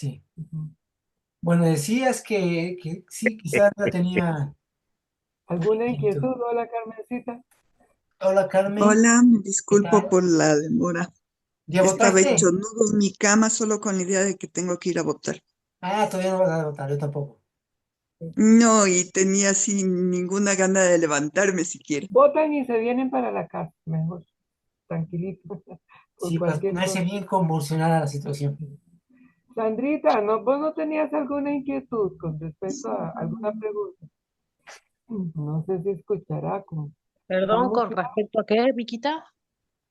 Sí. Ujú. Bueno, decías que sí, quizás la tenía ¿Alguna inquietud. inquietud? Hola, Carmencita. Hola, Carmen, Hola, me ¿qué disculpo tal? por la demora. ¿Ya Estaba hecho votaste? nudo en mi cama solo con la idea de que tengo que ir a votar. Ah, todavía no vas a votar, yo tampoco. No, y tenía sin ninguna gana de levantarme siquiera. Votan y se vienen para la casa, mejor, tranquilito, por Sí, para cualquier ponerse cosa. bien convulsionada la situación. Sandrita, ¿no, vos no tenías alguna inquietud con respecto a alguna pregunta? No sé si escuchará con la Perdón, ¿con música. respecto a qué, Viquita?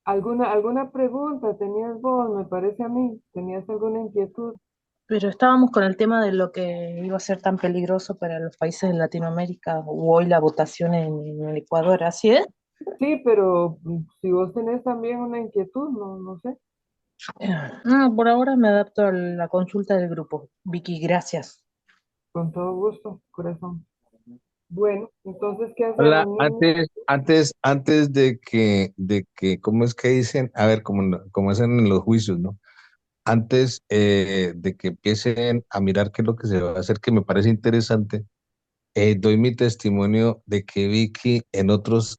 ¿Alguna pregunta tenías vos? Me parece a mí. ¿Tenías alguna inquietud? Pero estábamos con el tema de lo que iba a ser tan peligroso para los países de Latinoamérica, o hoy la votación en el Ecuador, ¿así es? Sí, pero si vos tenés también una inquietud, no sé. No, por ahora me adapto a la consulta del grupo. Vicky, gracias. Con todo gusto, corazón. Bueno, entonces, ¿qué hacemos, Hola, niños? antes de que, ¿cómo es que dicen? A ver, como hacen en los juicios, ¿no? Antes de que empiecen a mirar qué es lo que se va a hacer, que me parece interesante, doy mi testimonio de que Vicky en otros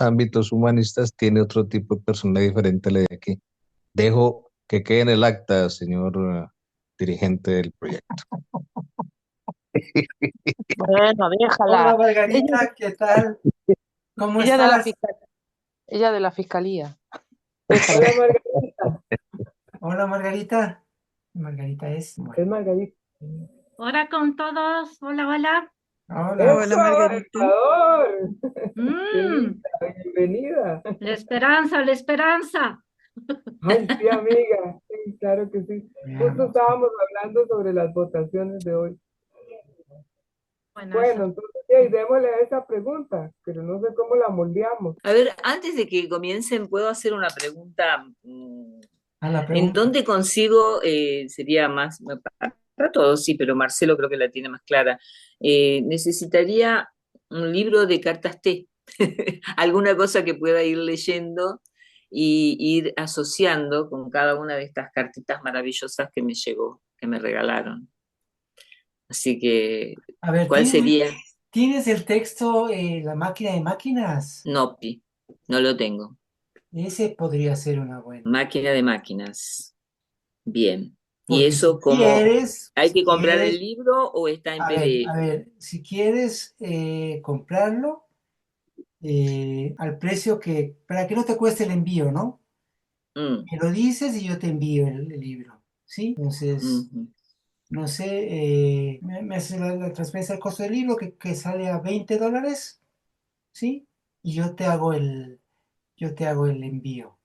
ámbitos humanistas tiene otro tipo de persona diferente a la de aquí. Dejo que quede en el acta, señor dirigente del proyecto. Bueno, Hola, déjala. Margarita, ¿qué tal? ¿Cómo Ella de la estás? fiscalía. Ella de la fiscalía. Déjala. Hola, Margarita. Hola, Margarita. Margarita es, bueno. Es Margarita. Hola con todos, hola, hola. Hola. Hola, ¡Eso, Margarita. Ecuador! ¡Qué Mm, linda! Bienvenida. la esperanza, la esperanza. Ay, sí, amiga. Sí, claro que sí. Justo Veamos. estábamos hablando sobre las votaciones de hoy. Bueno, Bueno, eso. entonces, sí, démosle a esa pregunta, pero no sé cómo la moldeamos. A ver, antes de que comiencen, ¿puedo hacer una pregunta? A la ¿En pregunta. dónde consigo, sería más, para todos, sí, pero Marcelo creo que la tiene más clara, necesitaría un libro de cartas T, alguna cosa que pueda ir leyendo y ir asociando con cada una de estas cartitas maravillosas que me llegó, que me regalaron. Así que, A ver, ¿cuál sería? ¿tienes el texto, La máquina de máquinas? Nopi, no lo tengo. Ese podría ser una buena. Máquina de máquinas. Bien. ¿Y Porque eso cómo? ¿Hay si que comprar el quieres, libro o está en a PDF? ver, si quieres comprarlo al precio para que no te cueste el envío, ¿no? Mm, Me lo dices y yo te envío el libro, ¿sí? Entonces, ujú. no sé, me haces la transferencia del costo del libro que sale a $20, ¿sí? Y yo te hago el envío.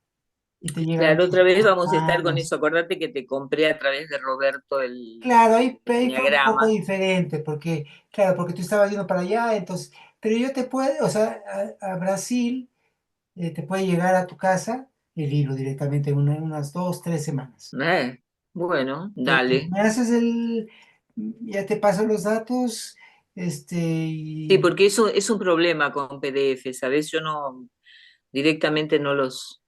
Y te llega Claro, dentro de otra vez dos vamos a estar con semanas. eso. Acordate que te compré a través de Roberto Claro, el ahí fue un poco enneagrama. diferente, claro, porque tú estabas yendo para allá, entonces, pero yo te puedo, o sea, a Brasil te puede llegar a tu casa el libro directamente en unas 2, 3 semanas. Bueno, Entonces, dale. ya te paso los datos, Sí, y porque eso es un problema con PDF, ¿sabes? Yo no directamente no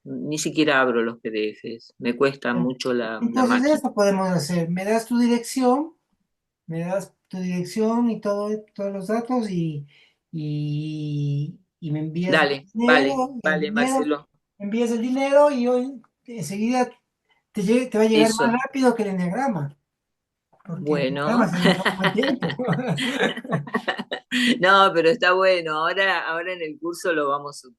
ni siquiera abro los PDFs. Me cuesta mucho la entonces máquina. esto podemos hacer, me das tu dirección y todos los datos y me envías el Dale, vale, dinero, vale, Marcelo. envías el dinero y hoy enseguida te va a llegar más Eso. rápido que el enneagrama, porque el enneagrama Bueno. se demora un buen tiempo. No, pero está bueno. Ahora en el curso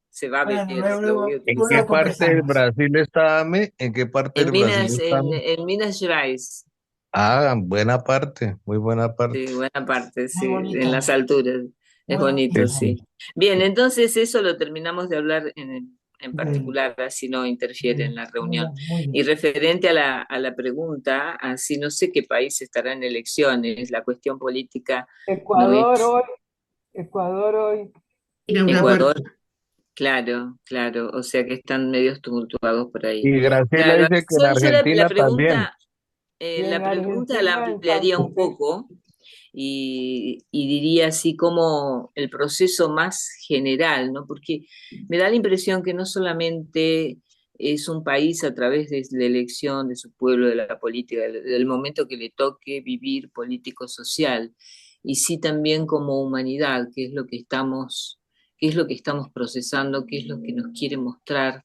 se va a ver, Bueno, luego, lo voy a luego, ¿En qué utilizar. luego parte del conversamos. Brasil está, Ame? ¿En qué parte del Brasil está, Ame? En Minas Gerais, Ah, buena parte, muy buena sí, parte. buena parte, Muy sí, en las bonito, alturas. Es muy bonito, Sí, bonito. sí. sí. Bien, entonces eso lo terminamos de hablar en Bueno, particular, así no interfiere en bueno, la muy reunión. bien, muy Y bien. referente a la pregunta, así no sé qué país estará en elecciones, la cuestión política no Ecuador es hoy, Ecuador hoy. Ecuador, claro, claro, o sea que están medios tumultuados por ahí. Y Graciela Claro, dice que en yo Argentina también. Y en la pregunta la Argentina, en San ampliaría un José. poco y diría así como el proceso más general, ¿no? Porque me da la impresión que no solamente es un país a través de la elección de su pueblo, de la política, del momento que le toque vivir político-social, y sí también como humanidad, qué es lo que estamos procesando, qué es lo que nos quiere mostrar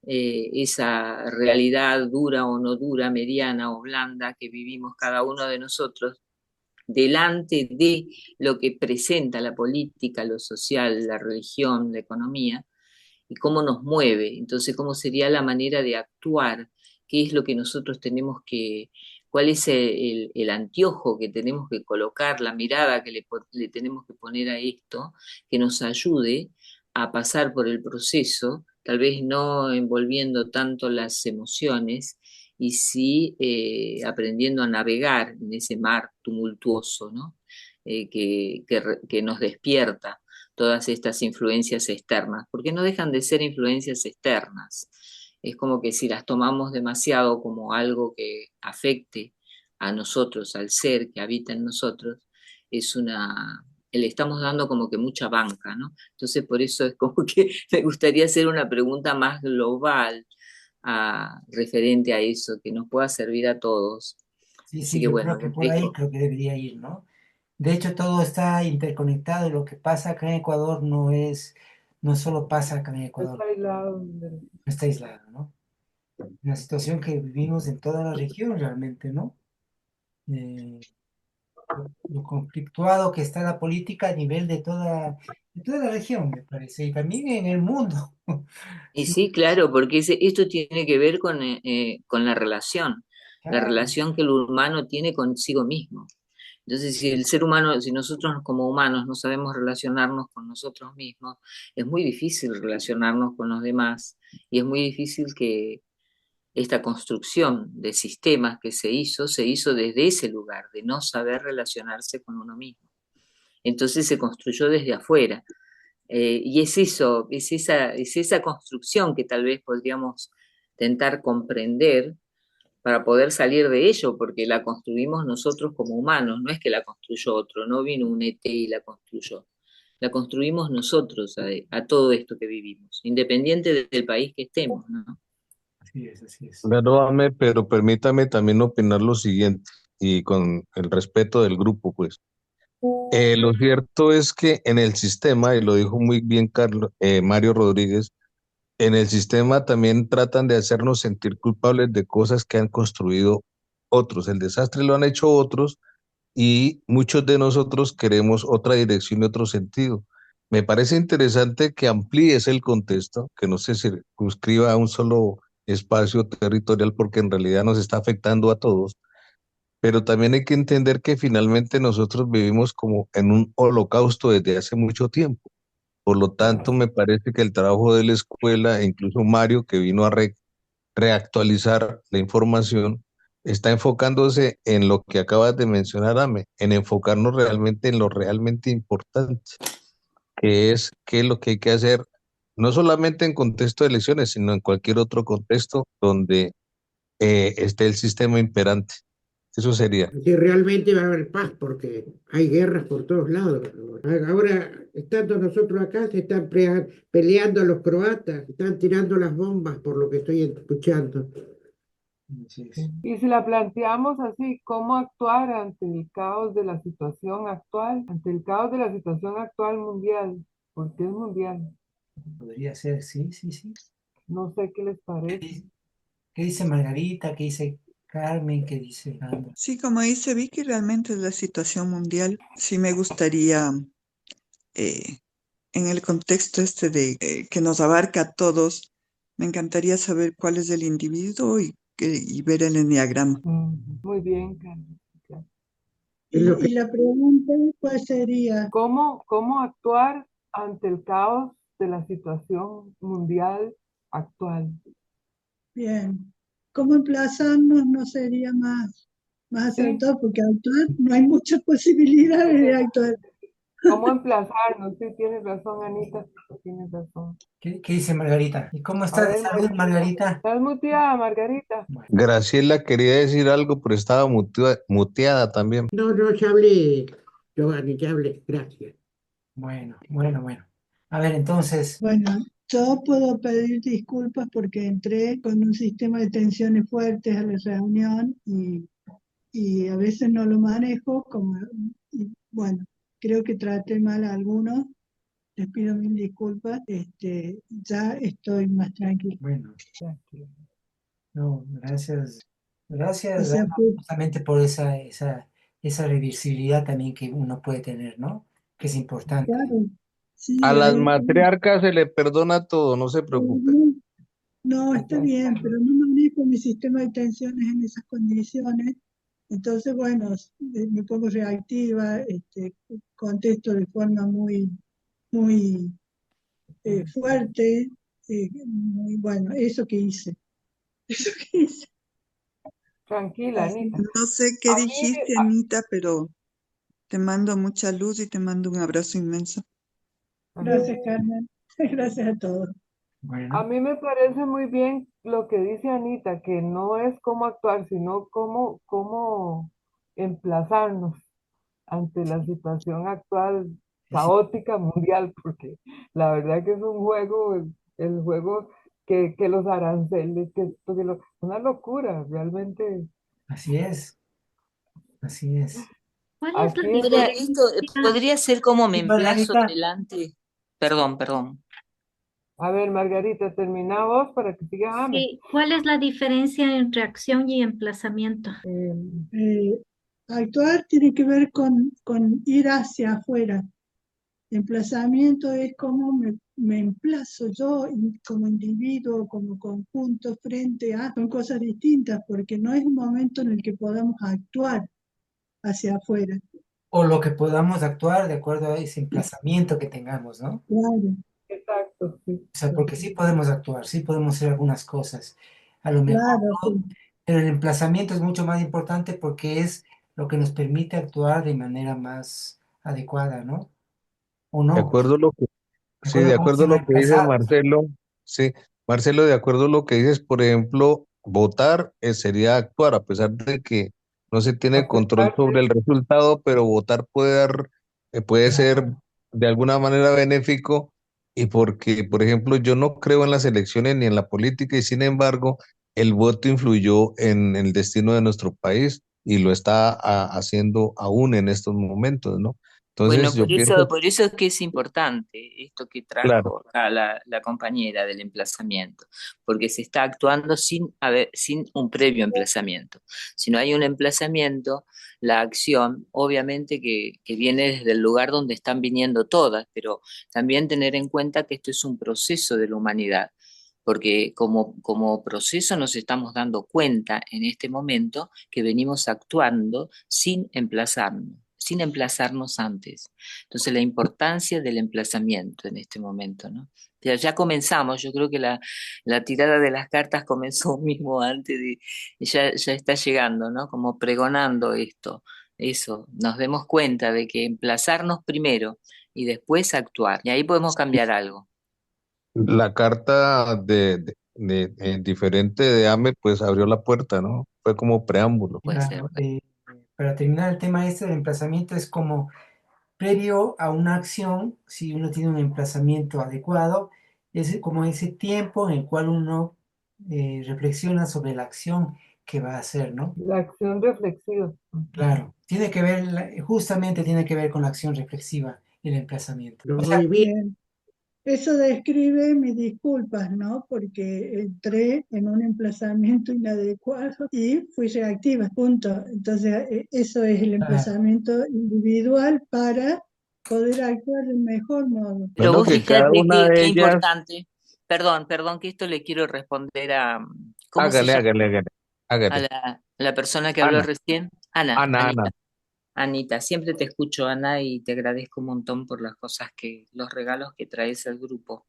esa realidad dura o no dura, mediana o blanda que vivimos cada uno de nosotros delante de lo que presenta la política, lo social, la religión, la economía, y cómo nos mueve. Entonces, cómo sería la manera de actuar, qué es lo que nosotros tenemos que, cuál es el anteojo que tenemos que colocar, la mirada que le tenemos que poner a esto, que nos ayude a pasar por el proceso, tal vez no envolviendo tanto las emociones, y sí aprendiendo a navegar en ese mar tumultuoso, ¿no? Que nos despierta todas estas influencias externas, porque no dejan de ser influencias externas. Es como que si las tomamos demasiado como algo que afecte a nosotros, al ser que habita en nosotros, le estamos dando como que mucha banca, ¿no? Entonces por eso es como que me gustaría hacer una pregunta más global referente a eso, que nos pueda servir a todos. Sí, Así sí, que yo bueno, creo que les por ahí dejo. creo que debería ir, ¿no? De hecho, todo está interconectado y lo que pasa acá en Ecuador no solo pasa acá en Ecuador, Está aislado. no está aislado, ¿no? Una situación que vivimos en toda la región realmente, ¿no? Eh, lo conflictuado que está la política a nivel de toda la región, me parece, y también en el mundo. Y Sí, sí, claro, porque esto tiene que ver con la claro, relación que el humano tiene consigo mismo. Entonces, si el ser humano, si nosotros como humanos no sabemos relacionarnos con nosotros mismos, es muy difícil relacionarnos con los demás y es muy difícil que esta construcción de sistemas que se hizo desde ese lugar, de no saber relacionarse con uno mismo. Entonces se construyó desde afuera. Y es eso, es esa construcción que tal vez podríamos intentar comprender para poder salir de ello, porque la construimos nosotros como humanos, no es que la construyó otro, no vino un ET y la construyó. La construimos nosotros a todo esto que vivimos, independiente del país que estemos, ¿no? así es, así es. Perdóname, pero permítame también opinar lo siguiente, y con el respeto del grupo, pues. Lo cierto es que en el sistema, y lo dijo muy bien Carlos, Mario Rodríguez, en el sistema también tratan de hacernos sentir culpables de cosas que han construido otros. El desastre lo han hecho otros y muchos de nosotros queremos otra dirección y otro sentido. Me parece interesante que amplíes el contexto, que no se circunscriba a un solo espacio territorial porque en realidad nos está afectando a todos, pero también hay que entender que finalmente nosotros vivimos como en un holocausto desde hace mucho tiempo. Por lo tanto, me parece que el trabajo de la escuela, e incluso Mario, que vino a reactualizar la información, está enfocándose en lo que acabas de mencionar, Ame, en enfocarnos realmente en lo realmente importante, que es qué es lo que hay que hacer, no solamente en contexto de elecciones, sino en cualquier otro contexto donde esté el sistema imperante. Eso sería. Si realmente va a haber paz, porque hay guerras por todos lados. Ahora, estando nosotros acá, se están peleando los croatas, están tirando las bombas, por lo que estoy escuchando. Así es. Y si la planteamos así, ¿cómo actuar ante el caos de la situación actual? Ante el caos de la situación actual mundial, porque es mundial. Podría ser, sí, sí, sí. No sé qué les ¿Qué parece. dice, qué dice Margarita? ¿Qué dice Carmen? ¿Qué dice Andra? Sí, como dice Vicky, realmente es la situación mundial. Sí me gustaría, eh, en el contexto este de que nos abarca a todos, me encantaría saber cuál es el individuo y ver el enneagrama. Muy bien, Carmen. Claro. Y la pregunta pues sería, ¿Cómo actuar ante el caos de la situación mundial actual? bien, ¿cómo emplazarnos no sería más Sí, acertado? Porque actuar, no hay muchas posibilidades de actuar. ¿cómo emplazarnos? Sí, tienes razón, Anita, tienes razón. ¿Qué dice Margarita? ¿Y cómo A estás de ver, salud, Margarita? ¿estás muteada, Margarita? Bueno, Graciela quería decir algo, pero estaba muteada también. no, ya hablé, Giovanni, ya hablé, gracias. bueno, bueno, bueno. A ver, entonces, Bueno, Yo puedo pedir disculpas porque entré con un sistema de tensiones fuertes a la reunión y a veces no lo manejo, y bueno, creo que traté mal a algunos, les pido mil disculpas, ya estoy más tranquila. Bueno, Tranquilo. no, gracias. O Gracias, sea, Ana, justamente por esa reversibilidad también que uno puede tener, ¿no? Que es importante. claro, A sí, las matriarcas se le perdona todo, no se preocupe. no, está bien, pero no manejo mi sistema de tensiones en esas condiciones. Entonces, bueno, me pongo reactiva, contesto de forma muy fuerte, muy bueno, eso que hice, eso que hice. Tranquila, Así. Anita. No sé qué A mí, dijiste, Anita, pero te mando mucha luz y te mando un abrazo inmenso. Gracias, Carmen. Gracias a todos. a Bueno, mí me parece muy bien lo que dice Anita, que no es cómo actuar, sino cómo emplazarnos ante la situación actual es caótica mundial, porque la verdad que es un juego, el juego que los aranceles, que esto, una locura, realmente. así es, así es. ¿Cuál es la Aquí Mira, estoy, esto diferencia? podría ser como me Sí, emplazo Margarita, delante. Perdón, perdón. a ver, Margarita, termina vos para que siga James. Sí, ¿cuál es la diferencia entre acción y emplazamiento? Eh, Actuar tiene que ver con ir hacia afuera. Emplazamiento es cómo me emplazo yo como individuo, como conjunto frente a, son cosas distintas porque no es un momento en el que podamos actuar hacia afuera. o lo que podamos actuar de acuerdo a ese emplazamiento que tengamos, ¿no? Claro, Exacto, sí. O sea, porque sí podemos actuar, sí podemos hacer algunas cosas. A lo mejor claro, no, pero el emplazamiento es mucho más importante porque es lo que nos permite actuar de manera más adecuada, ¿no? ¿O De no? acuerdo a lo que, De sí, acuerdo a de cómo acuerdo a se va lo que dice emplazados. Marcelo, sí, Marcelo, de acuerdo a lo que dices, por ejemplo, votar sería actuar, a pesar de que no se tiene control sobre Acercarse, el resultado, pero votar puede ser Claro, de alguna manera benéfico, y porque, por ejemplo, yo no creo en las elecciones ni en la política, y sin embargo, el voto influyó en el destino de nuestro país y lo está haciendo aún en estos momentos, ¿no? Entonces, Bueno, yo pienso, por eso es que es importante esto que claro. trajo acá la compañera del emplazamiento, porque se está actuando sin un previo emplazamiento. Si no hay un emplazamiento, la acción, obviamente que viene desde el lugar donde están viniendo todas, pero también tener en cuenta que esto es un proceso de la humanidad, porque como proceso nos estamos dando cuenta en este momento que venimos actuando sin emplazarnos antes. Entonces, la importancia del emplazamiento en este momento, ¿no? Ya comenzamos, yo creo que la tirada de las cartas comenzó mismo antes ya está llegando, ¿no? Como pregonando esto, eso, nos demos cuenta de que emplazarnos primero y después actuar, y ahí podemos cambiar algo. La carta diferente de AME pues abrió la puerta, ¿no? Fue como preámbulo. Puede ser. claro. Para terminar el tema este del emplazamiento es como previo a una acción, si uno tiene un emplazamiento adecuado, es como ese tiempo en el cual uno reflexiona sobre la acción que va a hacer, ¿no? la acción reflexiva. Claro, tiene que ver, justamente tiene que ver con la acción reflexiva y el emplazamiento. Los O sea, movimientos. bien. Eso describe mis disculpas, ¿no? Porque entré en un emplazamiento inadecuado y fui reactiva, punto. Entonces, eso es el claro, emplazamiento individual para poder actuar del mejor modo. Pero Bueno, vos que cada fíjate una de qué ellas, importante, perdón, que esto le quiero responder ¿cómo se hágale, llama? hágale, hágale, A hágale. la persona que habló Ana, recién, Ana. Anita, siempre te escucho, Ana, y te agradezco un montón por las cosas los regalos que traes al grupo.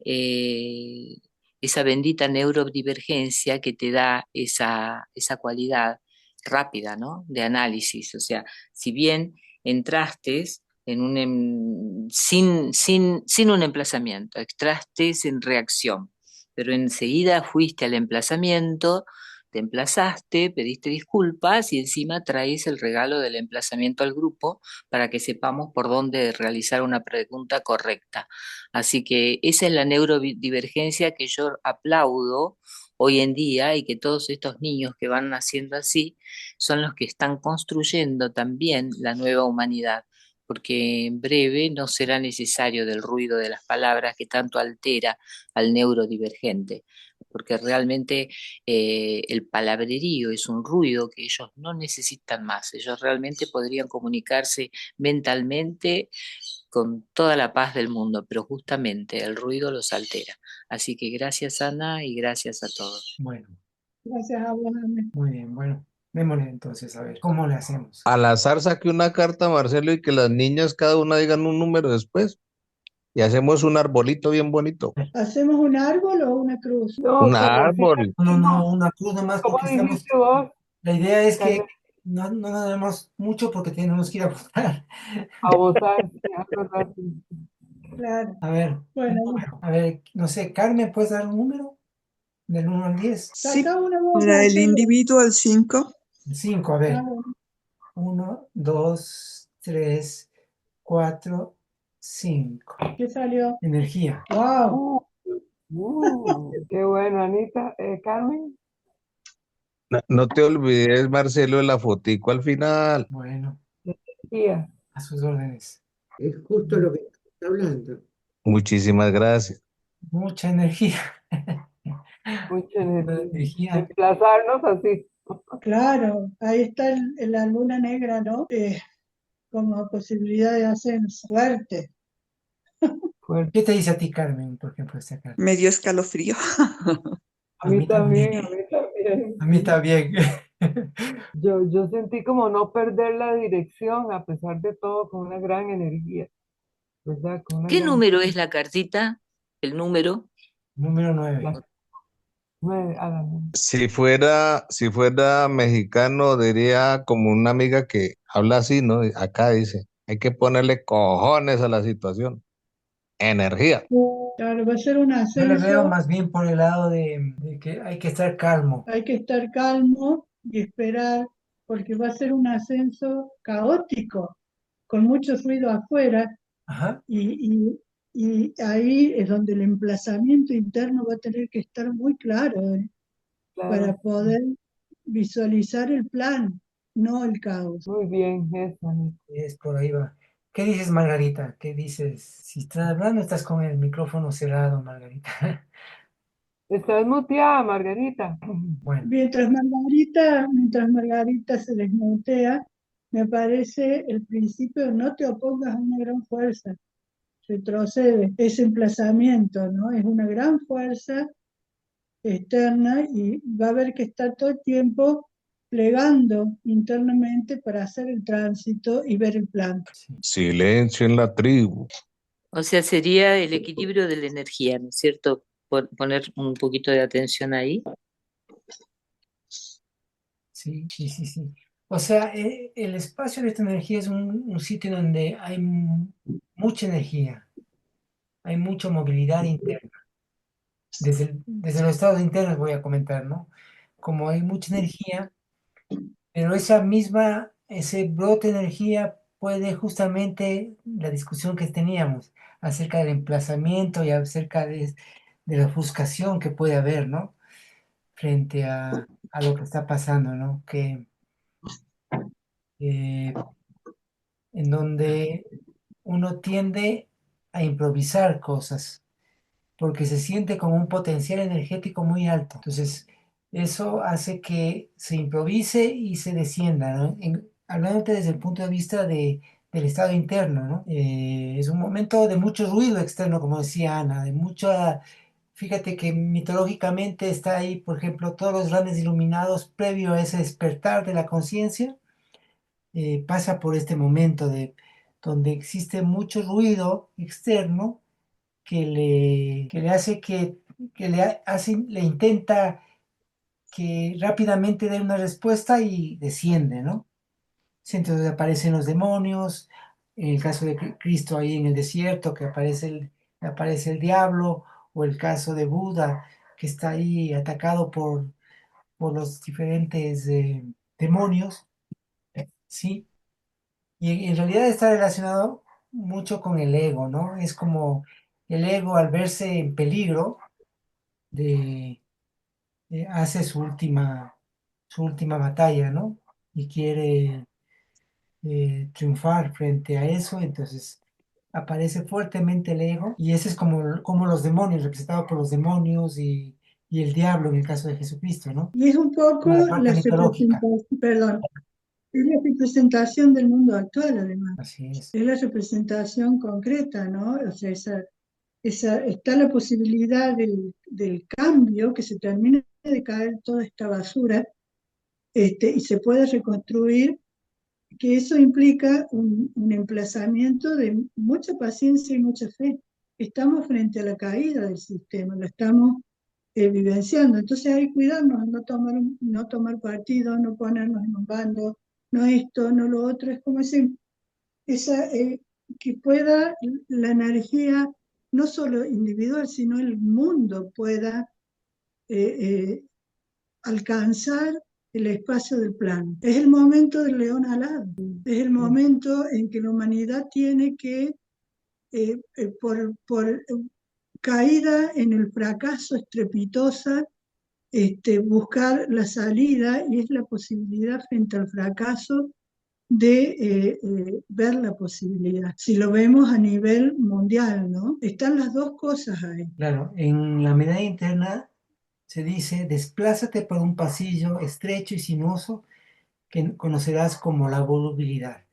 Eh, esa bendita neurodivergencia que te da esa cualidad rápida, ¿no? De análisis. O sea, si bien entraste sin un emplazamiento, entraste en reacción, pero enseguida fuiste al emplazamiento te emplazaste, pediste disculpas y encima traes el regalo del emplazamiento al grupo para que sepamos por dónde realizar una pregunta correcta. Así que esa es la neurodivergencia que yo aplaudo hoy en día y que todos estos niños que van naciendo así son los que están construyendo también la nueva humanidad, porque en breve no será necesario del ruido de las palabras que tanto altera al neurodivergente, porque realmente el palabrerío es un ruido que ellos no necesitan más, ellos realmente podrían comunicarse mentalmente con toda la paz del mundo, pero justamente el ruido los altera. Así que gracias Ana y gracias a todos. Bueno, Gracias a vos, Amé. muy bien, bueno, démosle entonces, a ver, ¿cómo le hacemos? Al azar saque una carta, Marcelo, y que las niñas cada una digan un número después. Y hacemos un arbolito bien bonito. ¿Hacemos un árbol o una cruz? No, Un Carmencita, árbol. No, una cruz nomás ¿cómo porque estamos, dijiste vos, la idea es que Carmen? no nos vemos mucho porque tenemos que ir a votar. A vos, sí, acordate. Claro. A ver, Bueno, a ver, no sé, Carmen, ¿puedes dar un número? Del 1 al 10. Sí, saca una voz, para el Marcelo. individuo al 5. 5, a ver. Ah, bueno. 1, 2, 3, 4, 5. ¿Qué salió? Energía. ¡Wow! Qué bueno, Anita. Carmen, No te olvides, Marcelo, de la fotico al final. Bueno, energía. a sus órdenes. Es justo lo que estamos hablando. Muchísimas gracias. Mucha energía. Mucha energía. Energía. Emplazarnos así. Claro, ahí está la luna negra, ¿no? Como posibilidad de ascenso. Fuerte. ¿Qué te dice a ti, Carmen, por ejemplo, esta carta? Me dio escalofrío. A mí también, a mí también. A mí también. Yo sentí como no perder la dirección a pesar de todo con una gran energía, ¿verdad? Con una ¿Qué gran número es la cartita? ¿El número? Número 9. la- nueve, háganlo. Si fuera mexicano, diría como una amiga que habla así, ¿no? Acá dice, hay que ponerle cojones a la situación. Energía. Claro, va a ser un Yo le veo ascenso. más bien por el lado de que hay que estar calmo. Hay que estar calmo y esperar, porque va a ser un ascenso caótico, con mucho ruido afuera, Ajá. y ahí es donde el emplazamiento interno va a tener que estar muy claro, para Claro, poder visualizar el plan, no el caos. muy bien, eso, Anita. Es por ahí va. ¿Qué dices, Margarita? ¿Qué dices? Si estás hablando, estás con el micrófono cerrado, Margarita. Estás muteada, Margarita. Bueno, Mientras Margarita se desmutea, me parece el principio: no te opongas a una gran fuerza, retrocede, ese emplazamiento, ¿no? Es una gran fuerza externa y va a haber que estar todo el tiempo plegando internamente para hacer el tránsito y ver el plan. sí. Silencio en la tribu. O sea, sería el equilibrio de la energía, ¿no es cierto? Poner un poquito de atención ahí. Sí. O sea, el espacio de esta energía es un sitio donde hay mucha energía, hay mucha movilidad interna. Desde los estados internos voy a comentar, ¿no? Como hay mucha energía, pero ese brote de energía puede justamente la discusión que teníamos acerca del emplazamiento y acerca de la ofuscación que puede haber, ¿no? Frente a lo que está pasando, ¿no? Eh, en donde uno tiende a improvisar cosas porque se siente con un potencial energético muy alto. Entonces, eso hace que se improvise y se descienda, ¿no? Hablándote desde el punto de vista del estado interno, ¿no? Es un momento de mucho ruido externo, como decía Ana, de mucha... Fíjate que mitológicamente está ahí, por ejemplo, todos los grandes iluminados previo a ese despertar de la conciencia, pasa por este momento donde existe mucho ruido externo que le hace que le intenta que rápidamente dé una respuesta y desciende, ¿no? Sí, entonces aparecen los demonios, en el caso de Cristo ahí en el desierto, que aparece el diablo, o el caso de Buda, que está ahí atacado por los diferentes demonios, ¿sí? Y en realidad está relacionado mucho con el ego, ¿no? Es como el ego al verse en peligro de, hace su última batalla, ¿no? Y quiere triunfar frente a eso, entonces aparece fuertemente el ego y ese es como los demonios, representado por los demonios y el diablo en el caso de Jesucristo, ¿no? Y es un poco Como la parte mitológica. perdón, es la representación del mundo actual, además. Así es. Es la representación concreta, ¿no? O sea, está la posibilidad del cambio, que se termine de caer toda esta basura, y se puede reconstruir, que eso implica un emplazamiento de mucha paciencia y mucha fe. Estamos frente a la caída del sistema, lo estamos vivenciando. Entonces hay que cuidarnos, no tomar partido, no ponernos en un bando, no esto, no lo otro. Es como que pueda la energía, no solo individual, sino el mundo pueda eh, eh, alcanzar el espacio del plano. Es el momento del león alado, es el momento en que la humanidad tiene que, por caída en el fracaso estrepitosa, buscar la salida, y es la posibilidad frente al fracaso de ver la posibilidad. Si lo vemos a nivel mundial, ¿no? Están las dos cosas ahí. Claro, en la medalla interna se dice, desplázate por un pasillo estrecho y sinuoso que conocerás como la volubilidad.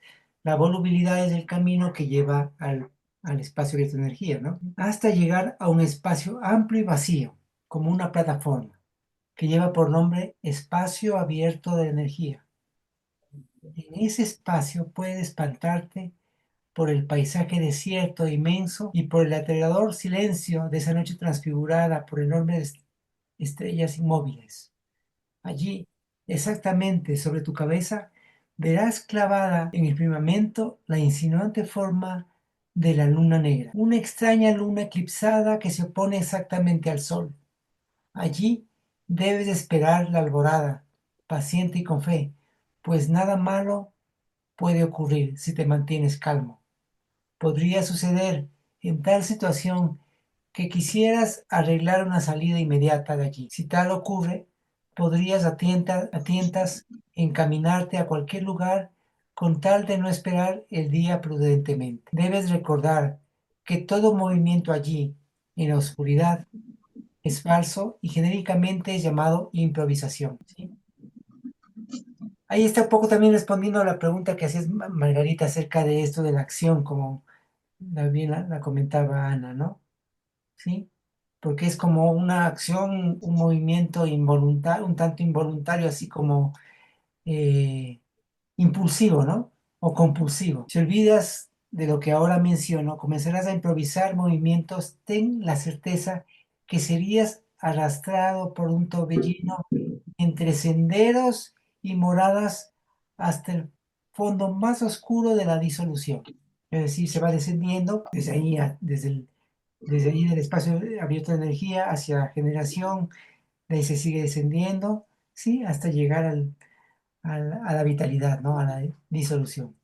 La volubilidad es el camino que lleva al espacio de tu energía, ¿no? Hasta llegar a un espacio amplio y vacío, como una plataforma, que lleva por nombre espacio abierto de energía. En ese espacio puedes espantarte por el paisaje desierto e inmenso y por el aterrador silencio de esa noche transfigurada por enormes estrellas inmóviles. Allí, exactamente sobre tu cabeza, verás clavada en el firmamento la insinuante forma de la luna negra, una extraña luna eclipsada que se opone exactamente al sol. Allí debes esperar la alborada, paciente y con fe, pues nada malo puede ocurrir si te mantienes calmo. Podría suceder en tal situación que quisieras arreglar una salida inmediata de allí. Si tal ocurre, podrías a tientas encaminarte a cualquier lugar con tal de no esperar el día prudentemente. Debes recordar que todo movimiento allí, en la oscuridad, es falso y genéricamente es llamado improvisación, ¿sí? Ahí está un poco también respondiendo a la pregunta que hacías, Margarita, acerca de esto de la acción, como bien la comentaba Ana, ¿no? ¿Sí? Porque es como una acción, un movimiento involuntario, un tanto involuntario, así como eh, impulsivo, ¿no? O compulsivo. Si olvidas de lo que ahora menciono, comenzarás a improvisar movimientos, ten la certeza que serías arrastrado por un torbellino entre senderos y moradas hasta el fondo más oscuro de la disolución. Es decir, se va descendiendo desde ahí, desde ahí del espacio abierto de energía hacia generación, de ahí se sigue descendiendo, ¿sí? Hasta llegar a la vitalidad, ¿no? A la disolución.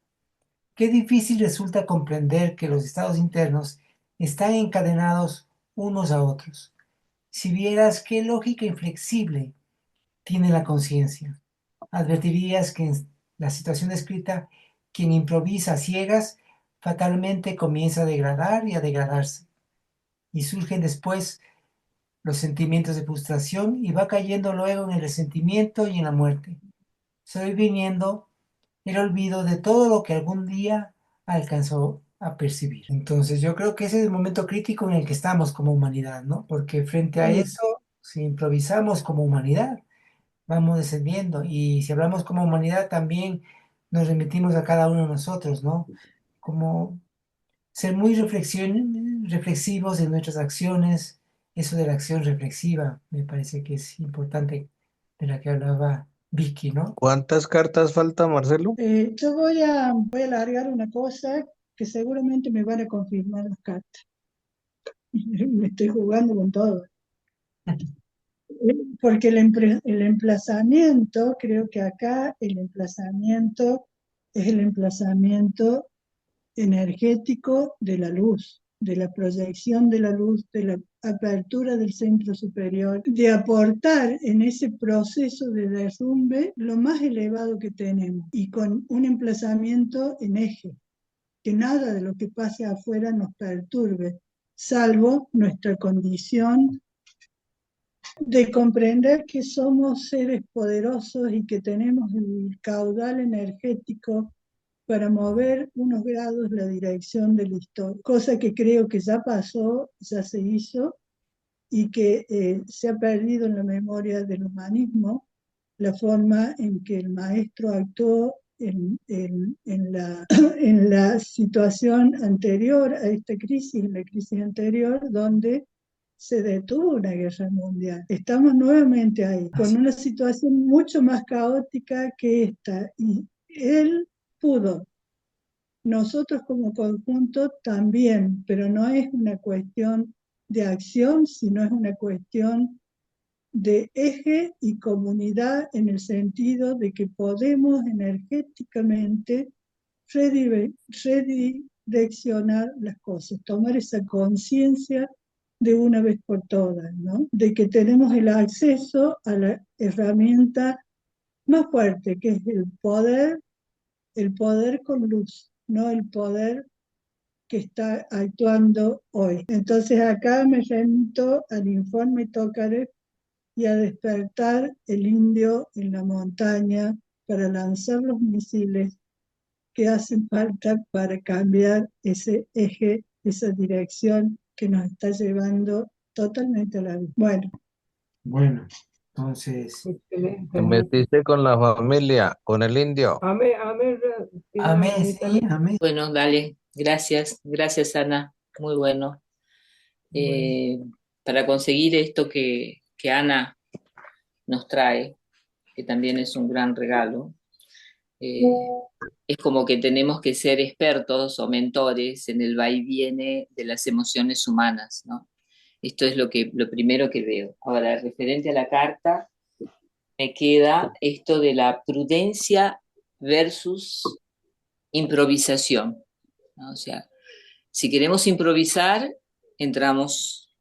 Qué difícil resulta comprender que los estados internos están encadenados unos a otros. Si vieras qué lógica inflexible tiene la conciencia, advertirías que en la situación descrita, quien improvisa a ciegas fatalmente comienza a degradar y a degradarse, y surgen después los sentimientos de frustración y va cayendo luego en el resentimiento y en la muerte. Se va viniendo el olvido de todo lo que algún día alcanzó a percibir. Entonces yo creo que ese es el momento crítico en el que estamos como humanidad, ¿no? Porque frente a eso, si improvisamos como humanidad, vamos descendiendo. Y si hablamos como humanidad, también nos remitimos a cada uno de nosotros, ¿no? Como ser muy reflexivos en nuestras acciones, eso de la acción reflexiva, me parece que es importante de la que hablaba Vicky, ¿no? ¿Cuántas cartas falta, Marcelo? Yo voy a alargar una cosa que seguramente me van a confirmar las cartas. Me estoy jugando con todo. porque el emplazamiento, creo que acá el emplazamiento es el emplazamiento energético de la luz, de la proyección de la luz, de la apertura del centro superior, de aportar en ese proceso de derrumbe lo más elevado que tenemos y con un emplazamiento en eje, que nada de lo que pase afuera nos perturbe, salvo nuestra condición de comprender que somos seres poderosos y que tenemos el caudal energético para mover unos grados la dirección de la historia, cosa que creo que ya pasó, ya se hizo y que se ha perdido en la memoria del humanismo la forma en que el maestro actuó en la situación anterior a esta crisis, en la crisis anterior, donde se detuvo una guerra mundial. Estamos nuevamente ahí, con una situación mucho más caótica que esta, y él pudo. Nosotros como conjunto también, pero no es una cuestión de acción, sino es una cuestión de eje y comunidad en el sentido de que podemos energéticamente redireccionar las cosas, tomar esa conciencia de una vez por todas, ¿no? De que tenemos el acceso a la herramienta más fuerte, que es el poder con luz, no el poder que está actuando hoy. Entonces acá me remito al informe Tócares y a despertar el indio en la montaña para lanzar los misiles que hacen falta para cambiar ese eje, esa dirección que nos está llevando totalmente a la vida. Bueno, entonces, Excelente. Te metiste con la familia, con el indio. amén, sí, amén. Bueno, dale, gracias, gracias Ana, muy bueno. Para conseguir esto que Ana nos trae, que también es un gran regalo, es como que tenemos que ser expertos o mentores en el va y viene de las emociones humanas, ¿no? Esto es lo primero que veo. Ahora, referente a la carta, me queda esto de la prudencia versus improvisación, ¿no? O sea, si queremos improvisar,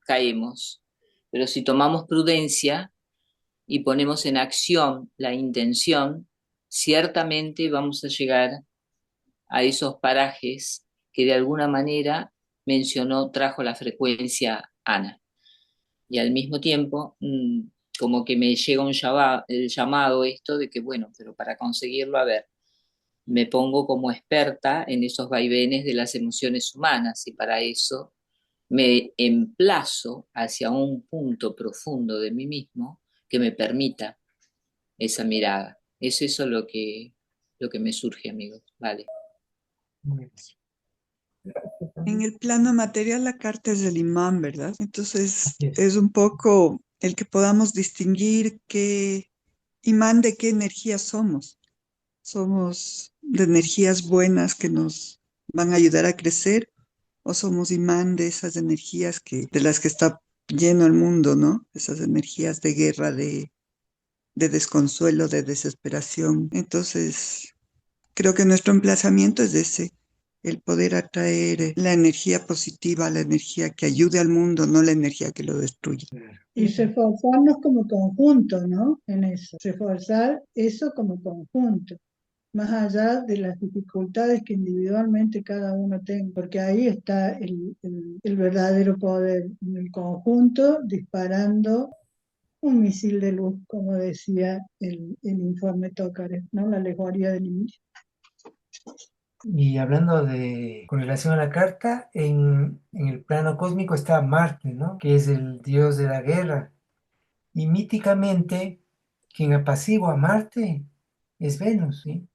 caemos. Pero si tomamos prudencia y ponemos en acción la intención, ciertamente vamos a llegar a esos parajes que de alguna manera trajo la frecuencia Ana. Y al mismo tiempo, como que me llega el llamado esto de que, bueno, pero para conseguirlo, a ver, me pongo como experta en esos vaivenes de las emociones humanas y para eso me emplazo hacia un punto profundo de mí mismo que me permita esa mirada. Es eso lo que me surge, amigos. Vale. En el plano material la carta es del imán, ¿verdad? Entonces Yes. es un poco el que podamos distinguir qué imán de qué energía somos. ¿Somos de energías buenas que nos van a ayudar a crecer o somos imán de esas energías de las que está lleno el mundo, ¿no? Esas energías de guerra, de desconsuelo, de desesperación. Entonces, creo que nuestro emplazamiento es ese, el poder atraer la energía positiva, la energía que ayude al mundo, no la energía que lo destruye. Y reforzarnos como conjunto, ¿no? En eso, reforzar eso como conjunto, más allá de las dificultades que individualmente cada uno tenga, porque ahí está el verdadero poder, en el conjunto disparando un misil de luz, como decía el informe Tócares, ¿no? La alegoría del inicio. Y hablando con relación a la carta, en el plano cósmico está Marte, ¿no? Que es el dios de la guerra. Y míticamente, quien apacigua a Marte es Venus, ¿sí?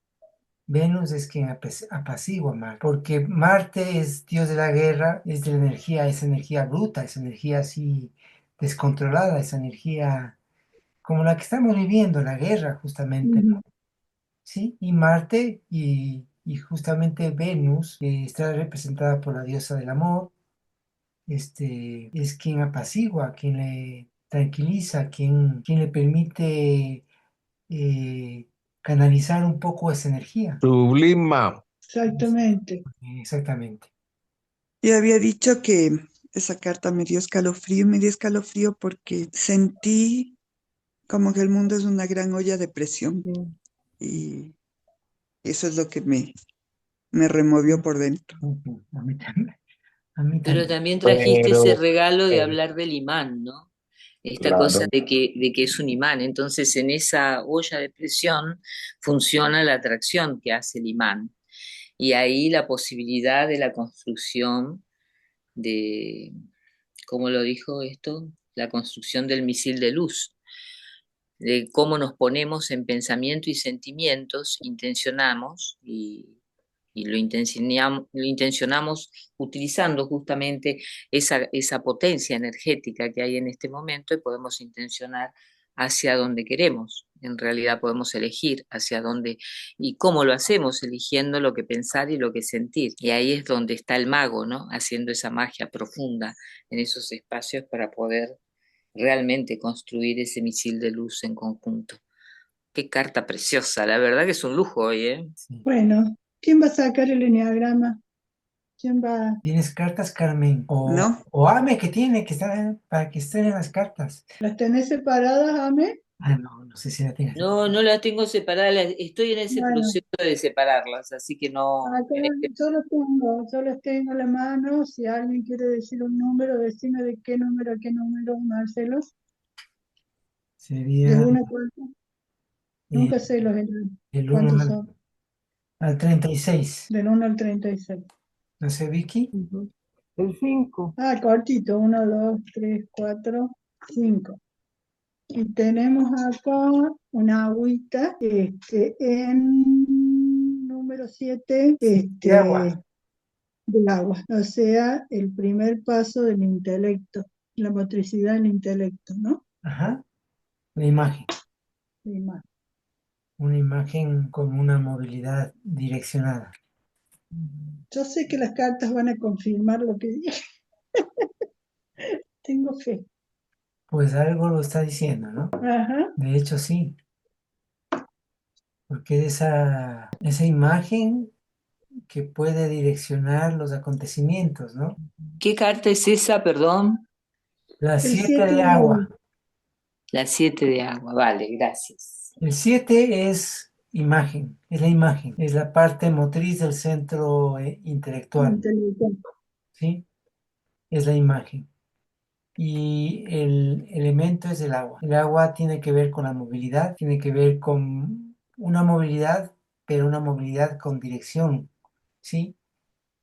Venus es quien apacigua a Marte, porque Marte es dios de la guerra, es de la energía, esa energía bruta, esa energía así descontrolada, esa energía como la que estamos viviendo, la guerra justamente, ¿no? Sí, y Marte y justamente Venus, que está representada por la diosa del amor, es quien apacigua, quien tranquiliza, quien le permite canalizar un poco esa energía. Sublima. Exactamente. Exactamente. Yo había dicho que esa carta me dio escalofrío porque sentí como que el mundo es una gran olla de presión y eso es lo que me removió por dentro. Ujú, a mí también. A mí Pero también. también trajiste ese Pero, regalo de eh, hablar del imán, ¿no? Esta cosa claro. de que es un imán. Entonces, en esa olla de presión funciona la atracción que hace el imán. Y ahí la posibilidad de la construcción de, ¿cómo lo dijo esto? La construcción del misil de luz, de cómo nos ponemos en pensamiento y sentimientos, intencionamos y lo intencionamos utilizando justamente esa potencia energética que hay en este momento y podemos intencionar hacia donde queremos. En realidad podemos elegir hacia dónde y cómo lo hacemos, eligiendo lo que pensar y lo que sentir. Y ahí es donde está el mago, ¿no? Haciendo esa magia profunda en esos espacios para poder realmente construir ese misil de luz en conjunto. Qué carta preciosa, la verdad que es un lujo hoy, ¿eh? Sí. Bueno, ¿quién va a sacar el enneagrama? ¿Quién va? ¿Tienes cartas, Carmen? ¿No? O Ame, que tiene que estar para que estén en las cartas. ¿Las tenés separadas, Ame? Ah, no, no sé si la tengas. No, no las tengo separadas, estoy en ese Bueno, proceso de separarlas, así que no, acá yo los tengo a la mano. Si alguien quiere decir un número, decime de qué número a qué número, Marcelo. ¿De Sería uno a cuánto? eh, Nunca sé el 1 cuántos son. al 36. Del 1 al 36. No sé, Vicky. Ujú. El 5. Ah, cortito. 1, 2, 3, 4, 5. Y tenemos acá una agüita en número 7 De agua. del agua. O sea, el primer paso del intelecto, la motricidad del intelecto, ¿no? Ajá. La imagen. La imagen. Una imagen con una movilidad direccionada. Yo sé que las cartas van a confirmar lo que dije. Tengo fe. Pues algo lo está diciendo, ¿no? Ajá. De hecho, sí. Porque es esa imagen que puede direccionar los acontecimientos, ¿no? ¿Qué carta es esa, perdón? La El 7 7 de de agua. La 7 de agua, vale, gracias. El 7 es imagen, es la imagen, es la parte motriz del centro intelectual, intelectual. ¿sí? Es la imagen. Y el elemento es el agua. El agua tiene que ver con la movilidad, tiene que ver con una movilidad, pero una movilidad con dirección, ¿sí?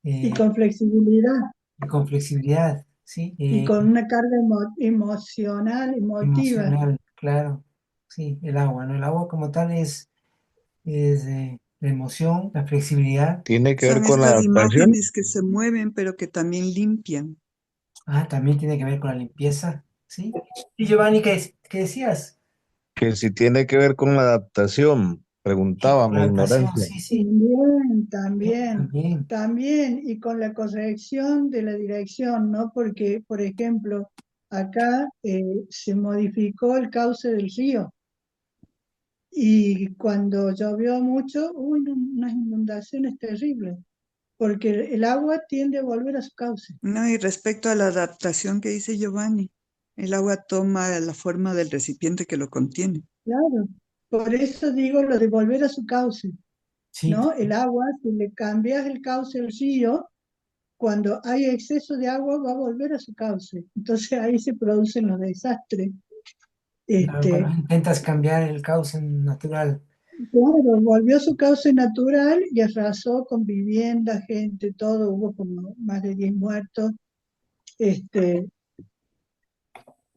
Y Eh, con flexibilidad. y con flexibilidad, ¿sí? Y con una carga emocional, emotiva. Emocional, claro, sí, el agua, ¿no? El agua como tal es la emoción, la flexibilidad. Tiene que ver Son con la estas adaptación. imágenes que se mueven, pero que también limpian. Ah, también tiene que ver con la limpieza, ¿sí? Y Giovanni, ¿qué decías? Que si tiene que ver con la adaptación, Sí, preguntaba con la mi adaptación, ignorancia. sí, sí, También, sí, también, también. también, y con la corrección de la dirección, ¿no? Porque, por ejemplo, acá se modificó el cauce del río y cuando llovió mucho hubo unas inundaciones terribles, porque el agua tiende a volver a su cauce. No, y respecto a la adaptación que dice Giovanni, el agua toma la forma del recipiente que lo contiene. Claro, por eso digo lo de volver a su cauce, Sí, ¿no? El agua, si le cambias el cauce del río, cuando hay exceso de agua va a volver a su cauce. Entonces ahí se producen los desastres. claro, cuando Este, intentas cambiar el cauce natural. claro, volvió a su cauce natural y arrasó con vivienda, gente, todo, hubo como más de 10 muertos. Este,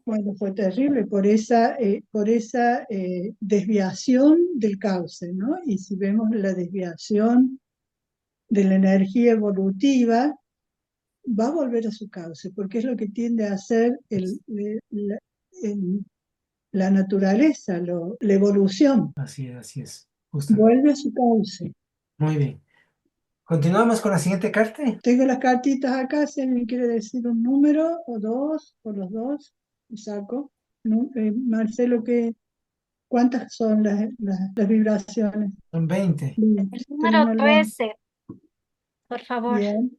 bueno, fue terrible por esa desviación del cauce, ¿no? Y si vemos la desviación de la energía evolutiva, va a volver a su cauce, porque es lo que tiende a hacer el- la naturaleza, la evolución, Así es, justamente. vuelve a su cauce. Muy bien. Continuamos con la siguiente carta. Tengo las cartitas acá, si alguien quiere decir un número, o dos, o los dos, y saco. ¿no? Marcelo, ¿cuántas son las vibraciones? Son 20. Bien, El tenemos número el 20. 13, por favor. Bien,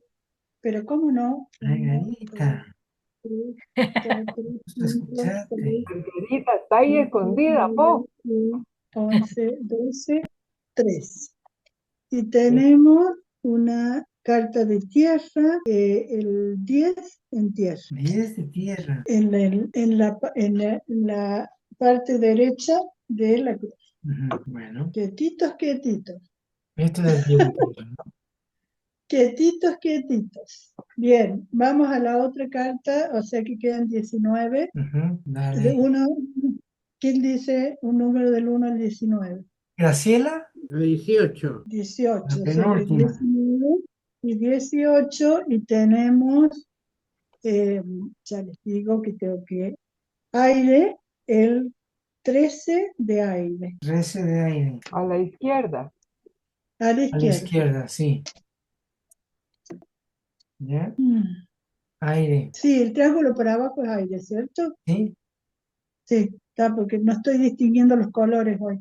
pero ¿cómo no? 1, 2, Margarita, 3, 4, justo 5, escucharte. 6, Margarita, está ahí 7, escondida, 9, po. 10, 11, 12, 13. Y tenemos una carta de tierra, el 10 en tierra. 10 de tierra. En la parte derecha de la cruz. Ujú, bueno, Quietitos, quietitos. esto es 10 de tierra, ¿no? Quietitos, quietitos. Bien, vamos a la otra carta, o sea que quedan 19. Ujú, De dale. uno, ¿quién dice un número del 1 al 19? Graciela, A 18. 18, la o sea que penúltima. 19 y 18, y tenemos, ya les digo que tengo que, aire, el 13 de aire, 13 de aire. A la izquierda. a la A la izquierda. izquierda, sí. ¿Ya? Mm. Aire. Sí, el triángulo para abajo es aire, ¿cierto? ¿Sí? Sí, está, porque no estoy distinguiendo los colores hoy.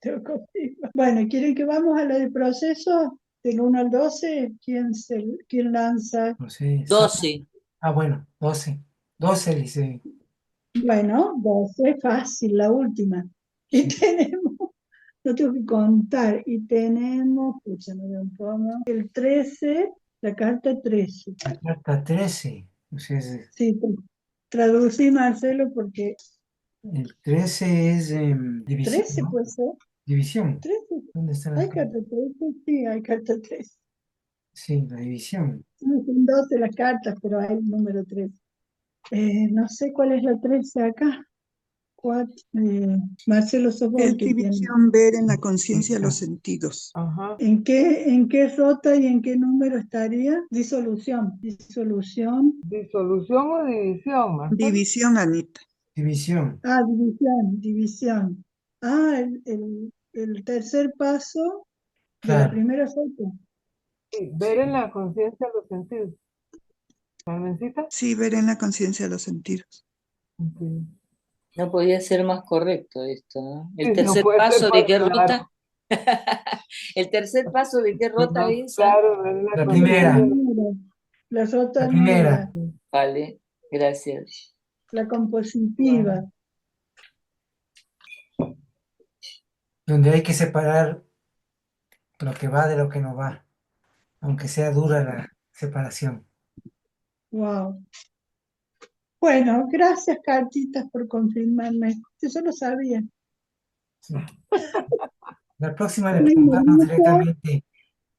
Tengo conmigo. Bueno, ¿quieren que vamos a la del proceso? Del 1 al 12, ¿quién lanza? No sé. 12. Ah, bueno, 12. 12 dice. Bueno, 12, fácil, la última. Y Sí. tenemos, no tengo que contar, y tenemos, escúchame un poco, el 13, la carta 13. La carta 13. O sea, Sí, traducí, Marcelo, porque el 13 es división, 13 ¿no? puede ser. División. 13. ¿Dónde está la ¿Hay carta? carta 13? Sí, hay carta 13. Sí, la división. No son 12 las cartas, pero hay el número 13. No sé cuál es la 13 acá. Marcelo, sos vos el Es que tiene. división, ver en la conciencia los sentidos. Ajá. ¿En qué rota y en qué número estaría? Disolución. Disolución. ¿Disolución o división, Marcelo? División, Anita. División. Ah, división, división. Ah, el tercer paso de la Claro. primera rota. Sí, ver en la conciencia los sentidos. ¿Carmencita? Sí, ver en la conciencia los sentidos. Sí. No podía ser más correcto esto, ¿no? El Sí, no tercer puede ser paso de más qué claro. rota. ¿El tercer paso de qué rota Más es? claro, ver en la La conciencia. primera. La rota La negra, primera. Vale, gracias. la compositiva. Donde hay que separar lo que va de lo que no va. Aunque sea dura la separación. Wow. Bueno, gracias, cartitas, por confirmarme. Yo lo sabía. Sí. La próxima le Soy una preguntamos bruja, directamente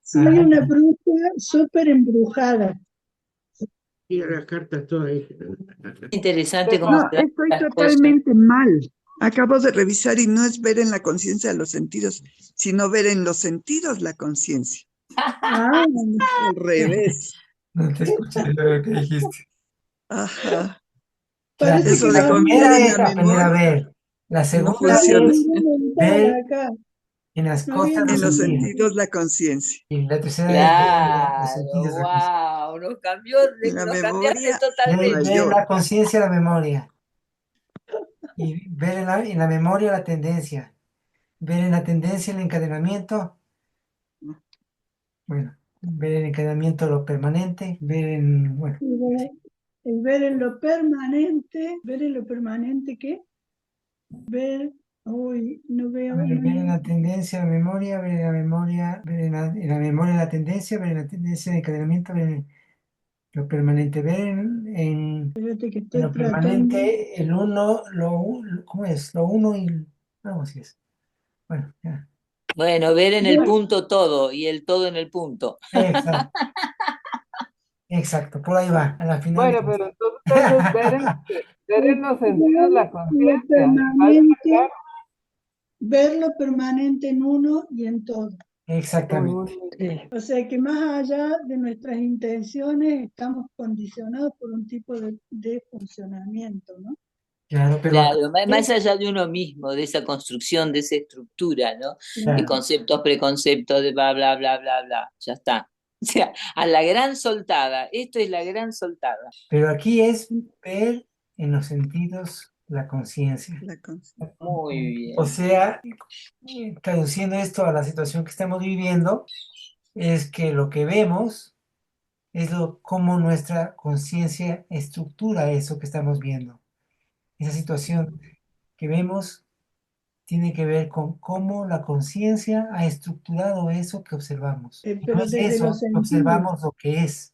soy a una Ana. bruja súper embrujada. Tira las cartas todas ahí. Interesante cómo No, se dan estoy las cosas. totalmente mal. Acabo de revisar y no es ver en la conciencia los sentidos, sino ver en los sentidos la conciencia. Ah, Al revés. No te escuché lo que dijiste. Ajá. Claro, parece que Eso de la vamos confiar primera en es la aprender a memoria ver. La no segunda funciona. es ver acá. en las No había cosas los En los sentidos. sentidos la conciencia. Y la tercera es ver los Claro, sentidos. wow, nos En la nos cambiaste memoria Ver en totalmente. mayor. la conciencia la memoria. Y ver en la memoria la tendencia. Ver en la tendencia el encadenamiento. Bueno, ver en el encadenamiento lo permanente. Ver en, bueno, El ver en lo permanente, ¿qué? Ver, uy, no a veo, ver, no, ver en no. la tendencia la memoria, ver en la memoria, ver en la memoria la tendencia, ver en la tendencia el encadenamiento, ver en lo permanente, ver Espérate que en estoy lo tratando. permanente el uno, ¿cómo es? Lo uno y, algo así es. Bueno, ya. Bueno, ver en el Ver, punto todo y el todo en el punto. Exacto, exacto, por ahí va, a la final. Bueno, pero entonces es ver en los sentidos la lo conciencia. ¿Vale? permanente, ver lo permanente en uno y en todo. Exactamente. O sea que más allá de nuestras intenciones estamos condicionados por un tipo de funcionamiento, ¿no? Claro, pero acá Claro, más allá de uno mismo, de esa construcción, de esa estructura, ¿no? De claro, conceptos, preconceptos, de bla, bla, bla, bla, bla. Ya está. O sea, a la gran soltada. Esto es la gran soltada. pero aquí es ver en los sentidos la conciencia. La conciencia. Muy bien. O sea, traduciendo esto a la situación que estamos viviendo, es que lo que vemos es cómo nuestra conciencia estructura eso que estamos viendo. Esa situación que vemos tiene que ver con cómo la conciencia ha estructurado eso que observamos. Y no Pero es desde eso los que sentidos, observamos lo que es,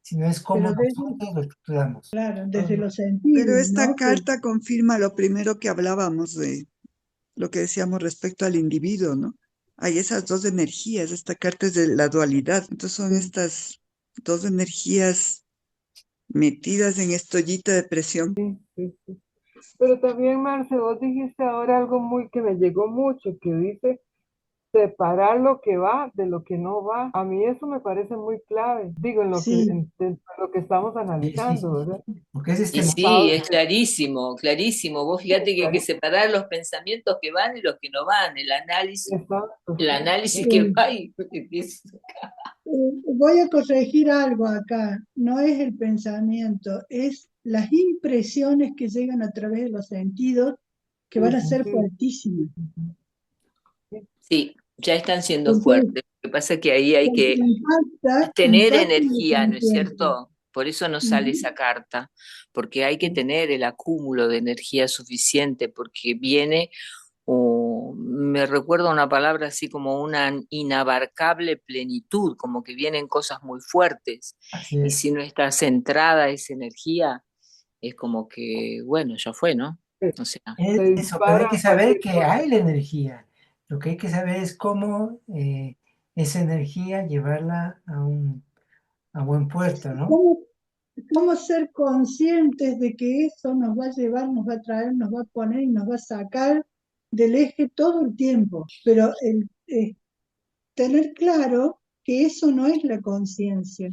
sino es cómo pero desde, nosotros lo estructuramos. claro, desde los Pero sentidos, esta ¿no? carta confirma lo primero que hablábamos de lo que decíamos respecto al individuo, ¿no? Hay esas dos energías, esta carta es de la dualidad, entonces son estas dos energías metidas en esta ollita de presión. Sí, sí, sí. Pero también, Marce, vos dijiste ahora algo muy que me llegó mucho, que dice separar lo que va de lo que no va. A mí eso me parece muy clave. Digo, Sí, en lo que estamos Sí, sí, analizando, sí, ¿verdad? sí, porque es Y este sí, es clarísimo, clarísimo. Vos fíjate que hay que Claro, separar los pensamientos que van y los que no van, exacto, el sí. análisis que sí. va y Voy a corregir algo acá. No es el pensamiento, es las impresiones que llegan a través de los sentidos que van a Ujú, ser sí, fuertísimas. sí, sí, ya están siendo Porque, fuertes. Lo que pasa es que ahí hay porque que tener impacta en la energía, ¿no es conciencia. cierto? Por eso nos sale Ujú. esa carta, porque hay que tener el acúmulo de energía suficiente, porque viene, o me recuerda una palabra así como una inabarcable plenitud, como que vienen cosas muy fuertes. así Y es. si no está centrada esa energía, es como que, bueno, ya fue, ¿no? O sea, se Es eso, pero hay que dispara saber cualquier que cosa. hay la energía. Lo que hay que saber es cómo esa energía llevarla a buen puerto, ¿no? ¿Cómo, cómo ser conscientes de que eso nos va a llevar, nos va a traer, nos va a poner y nos va a sacar del eje todo el tiempo? Pero tener claro que eso no es la conciencia,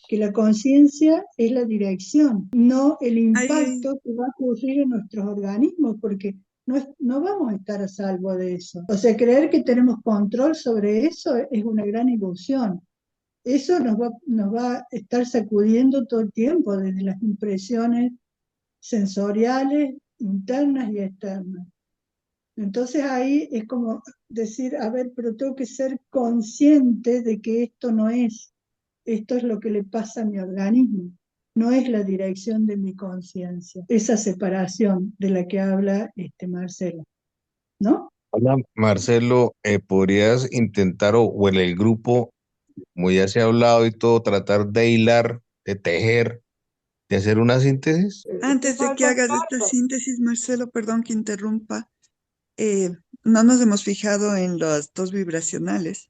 que la conciencia es la dirección, no el Hay, impacto que va a ocurrir en nuestros organismos, porque no vamos a estar a salvo de eso. O sea, creer que tenemos control sobre eso es una gran ilusión. Eso nos va a estar sacudiendo todo el tiempo, desde las impresiones sensoriales internas y externas. Entonces ahí es como decir, a ver, pero tengo que ser consciente de que esto es lo que le pasa a mi organismo, no es la dirección de mi conciencia, esa separación de la que habla Marcelo, ¿no? Hola, Marcelo, ¿podrías intentar o en el grupo, como ya se ha hablado y todo, tratar de hilar, de tejer, de hacer una síntesis? Es que antes de que faltan hagas esta cartas. síntesis, Marcelo, perdón que interrumpa, eh, no nos hemos fijado en las dos vibracionales.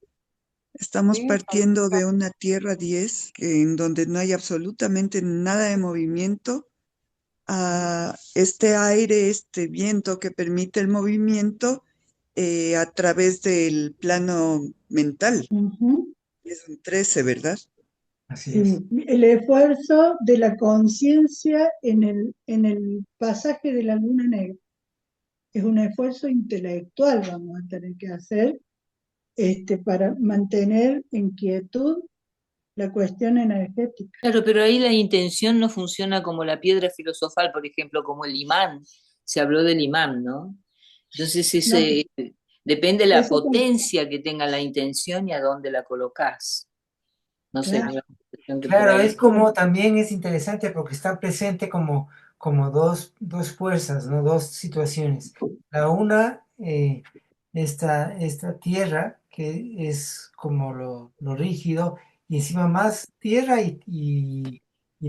Estamos Sí, faltan partiendo de cartas. una Tierra 10, en donde no hay absolutamente nada de movimiento, a este aire, este viento que permite el movimiento a través del plano mental. Ujú. Es un 13, ¿verdad? Así es. Sí, el esfuerzo de la conciencia en el pasaje de la luna negra. Es un esfuerzo intelectual vamos a tener que hacer para mantener en quietud la cuestión energética. claro, pero ahí la intención no funciona como la piedra filosofal, por ejemplo, como el imán. Se habló del imán, ¿no? Entonces No, depende de la eso, potencia que tenga la intención y a dónde la colocás. No sé, me claro, da la impresión que por Claro, es ahí. como también es interesante porque están presentes como dos fuerzas, ¿no? Dos situaciones. La una, esta tierra, que es como lo rígido, y encima más tierra y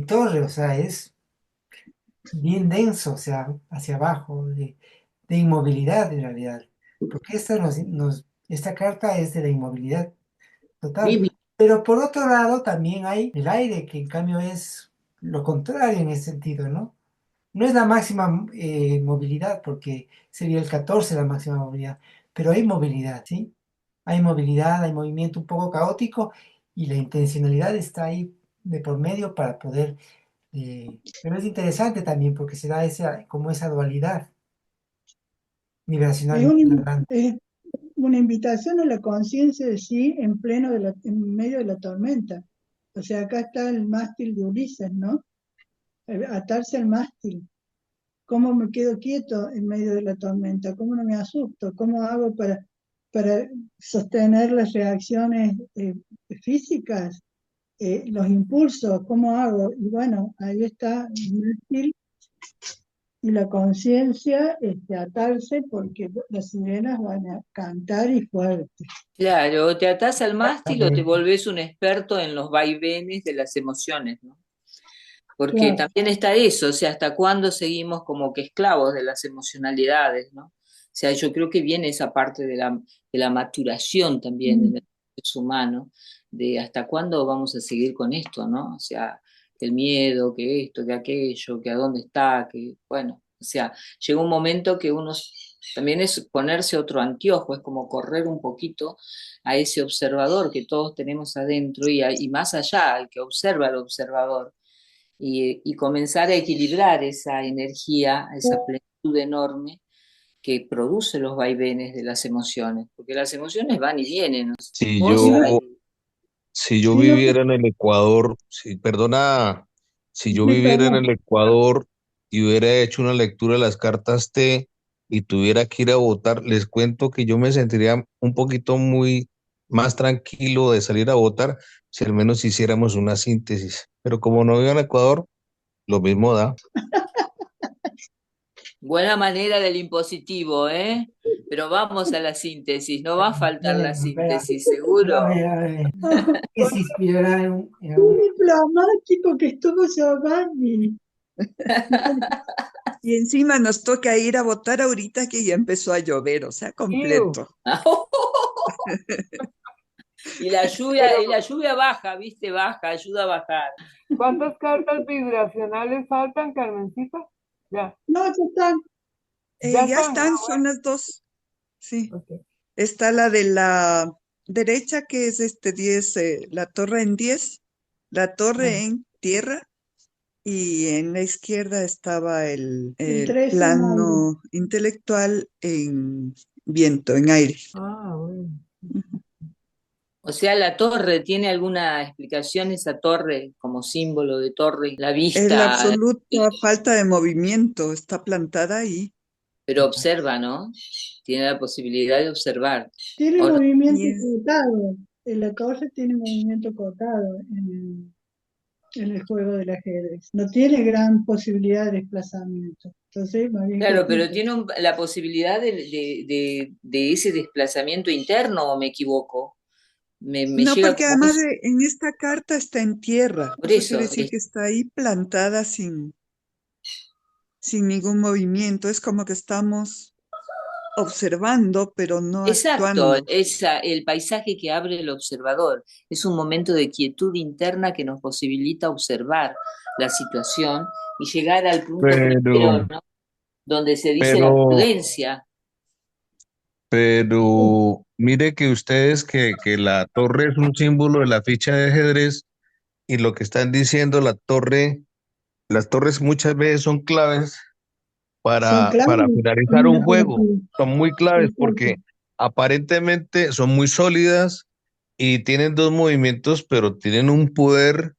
torre, o sea, es bien denso, o sea, hacia abajo, de inmovilidad en realidad. Porque esta carta es de la inmovilidad total. Vivi. Pero por otro lado también hay el aire, que en cambio es lo contrario en ese sentido, ¿no? No es la máxima movilidad, porque sería el 14 la máxima movilidad, pero hay movilidad, ¿sí? Hay movilidad, hay movimiento un poco caótico y la intencionalidad está ahí de por medio para poder... pero es interesante también porque se da como esa dualidad es vibracionalmente una, hablando. es una invitación a la conciencia de sí en medio de la tormenta. O sea, acá está el mástil de Ulises, ¿no? Atarse al mástil. ¿Cómo me quedo quieto en medio de la tormenta? ¿Cómo no me asusto? ¿Cómo hago para sostener las reacciones físicas, los impulsos? ¿Cómo hago? Y bueno, ahí está Mártir y la conciencia, atarse porque las sirenas van a cantar y fuerte. Claro, o te atás al mástil o te Exactamente. volvés un experto en los vaivenes de las emociones, ¿no? Porque Claro. también está eso, o sea, hasta cuándo seguimos como que esclavos de las emocionalidades, ¿no? O sea, yo creo que viene esa parte de la maturación también en el ser humano, de hasta cuándo vamos a seguir con esto, ¿no? O sea, que el miedo, que esto, que aquello, que a dónde está, que, bueno, o sea, llega un momento que uno también es ponerse otro anteojo, es como correr un poquito a ese observador que todos tenemos adentro y más allá, al que observa al observador y comenzar a equilibrar esa energía, esa plenitud enorme que produce los vaivenes de las emociones, porque las emociones van y vienen. O sea, Si vos yo, hay- si yo Digo que viviera en el Ecuador, si, perdona, si yo sí, viviera en perdón. el Ecuador y hubiera hecho una lectura de las cartas T y tuviera que ir a votar, les cuento que yo me sentiría un poquito muy más tranquilo de salir a votar si al menos hiciéramos una síntesis. Pero como no vivo en Ecuador, lo mismo da. buena manera del impositivo, ¿eh? Pero vamos a la síntesis, no va a faltar la Espera, síntesis, seguro. a ver, ¿qué se inspirará en Qué algún... diplomático que estuvo Giovanni. Y encima nos toca ir a votar ahorita que ya empezó a llover, o sea, Iu, completo. pero Y la lluvia baja, ¿viste? Baja, ayuda a bajar. ¿cuántas cartas vibracionales faltan, Carmencita? Ya, No, ya están. ya Ya están. están, son las dos. Sí. Ok. Está la de la derecha, que es 10, la torre en 10, la torre en tierra, y en la izquierda estaba El el 13 en aire. plano intelectual en viento, en aire. Ah, bueno. O sea, la torre, ¿tiene alguna explicación esa torre como símbolo de torre? La Es la vista, absoluta falta de movimiento, está plantada ahí. pero observa, ¿no? Tiene la posibilidad de observar. Tiene ¿O no? movimiento Y es- cortado. La torre tiene movimiento cortado en el juego del ajedrez. No tiene gran posibilidad de desplazamiento. Entonces, más bien Claro, pero quietito. tiene la posibilidad de ese desplazamiento interno, ¿o me equivoco? Me No, llega porque como además eso. en esta carta está en tierra. Por Eso quiere eso, decir que está ahí plantada sin ningún movimiento. Es como que estamos observando, pero no exacto, actuando. el paisaje que abre el observador es un momento de quietud interna que nos posibilita observar la situación y llegar al punto primero, Pero, ¿no? Donde se dice la pero, prudencia. pero, mire que ustedes que la torre es un símbolo de la ficha de ajedrez y lo que están diciendo, las torres muchas veces son claves Son para claves finalizar en un la juego. partida. Son muy claves Exacto. porque aparentemente son muy sólidas y tienen dos movimientos, pero tienen un poder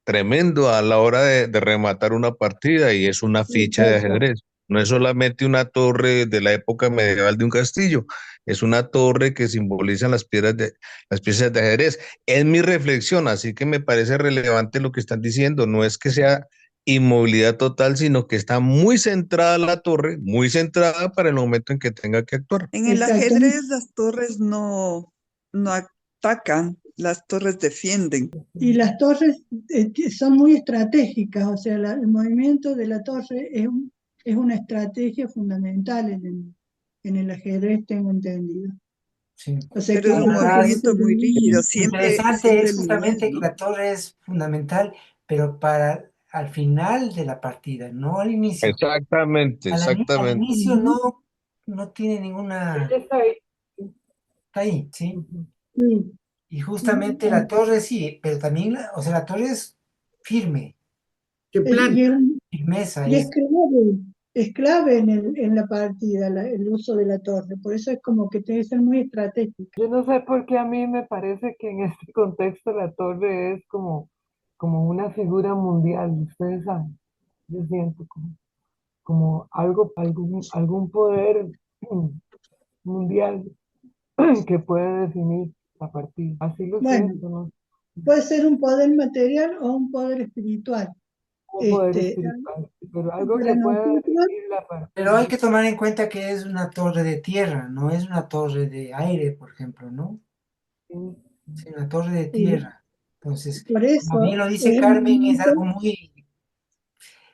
tremendo a la hora de rematar una partida y es una ficha de Exacto. ajedrez. No es solamente una torre de la época medieval de un castillo, es una torre que simboliza las piezas de ajedrez. Es mi reflexión, así que me parece relevante lo que están diciendo. No es que sea inmovilidad total, sino que está muy centrada la torre, muy centrada para el momento en que tenga que actuar. En el Exacto. ajedrez las torres no atacan, las torres defienden. Y las torres son muy estratégicas, o sea, el movimiento de la torre es una estrategia fundamental en el ajedrez, tengo entendido. Sí. O sea Pero que es un es porque movimiento muy rígido, Interesante siempre es lineal, justamente que ¿no? la torre es fundamental, pero para al final de la partida, no al inicio. Exactamente, Al exactamente. inicio no tiene ninguna... Ella está ahí. Está ahí, ¿sí? Ujú. sí. Y justamente la torre sí, pero también, o sea, la torre es firme, Se Y, planta. firmeza, y es clave en la partida el uso de la torre, por eso es como que tiene que ser muy estratégica. Yo no sé por qué a mí me parece que en este contexto la torre es como una figura mundial, ustedes saben. Yo siento como algún poder mundial que puede definir la partida. Así lo Bueno, siento, ¿no? puede ser un poder material o un poder espiritual. Un poder Este, espiritual, pero algo para que pueda nosotros, definir la Pero hay partida. que tomar en cuenta que es una torre de tierra, no es una torre de aire, por ejemplo, ¿no? Sí. Es una torre de eh, tierra. Entonces, por como bien eso, lo dice es el Carmen, es momento algo muy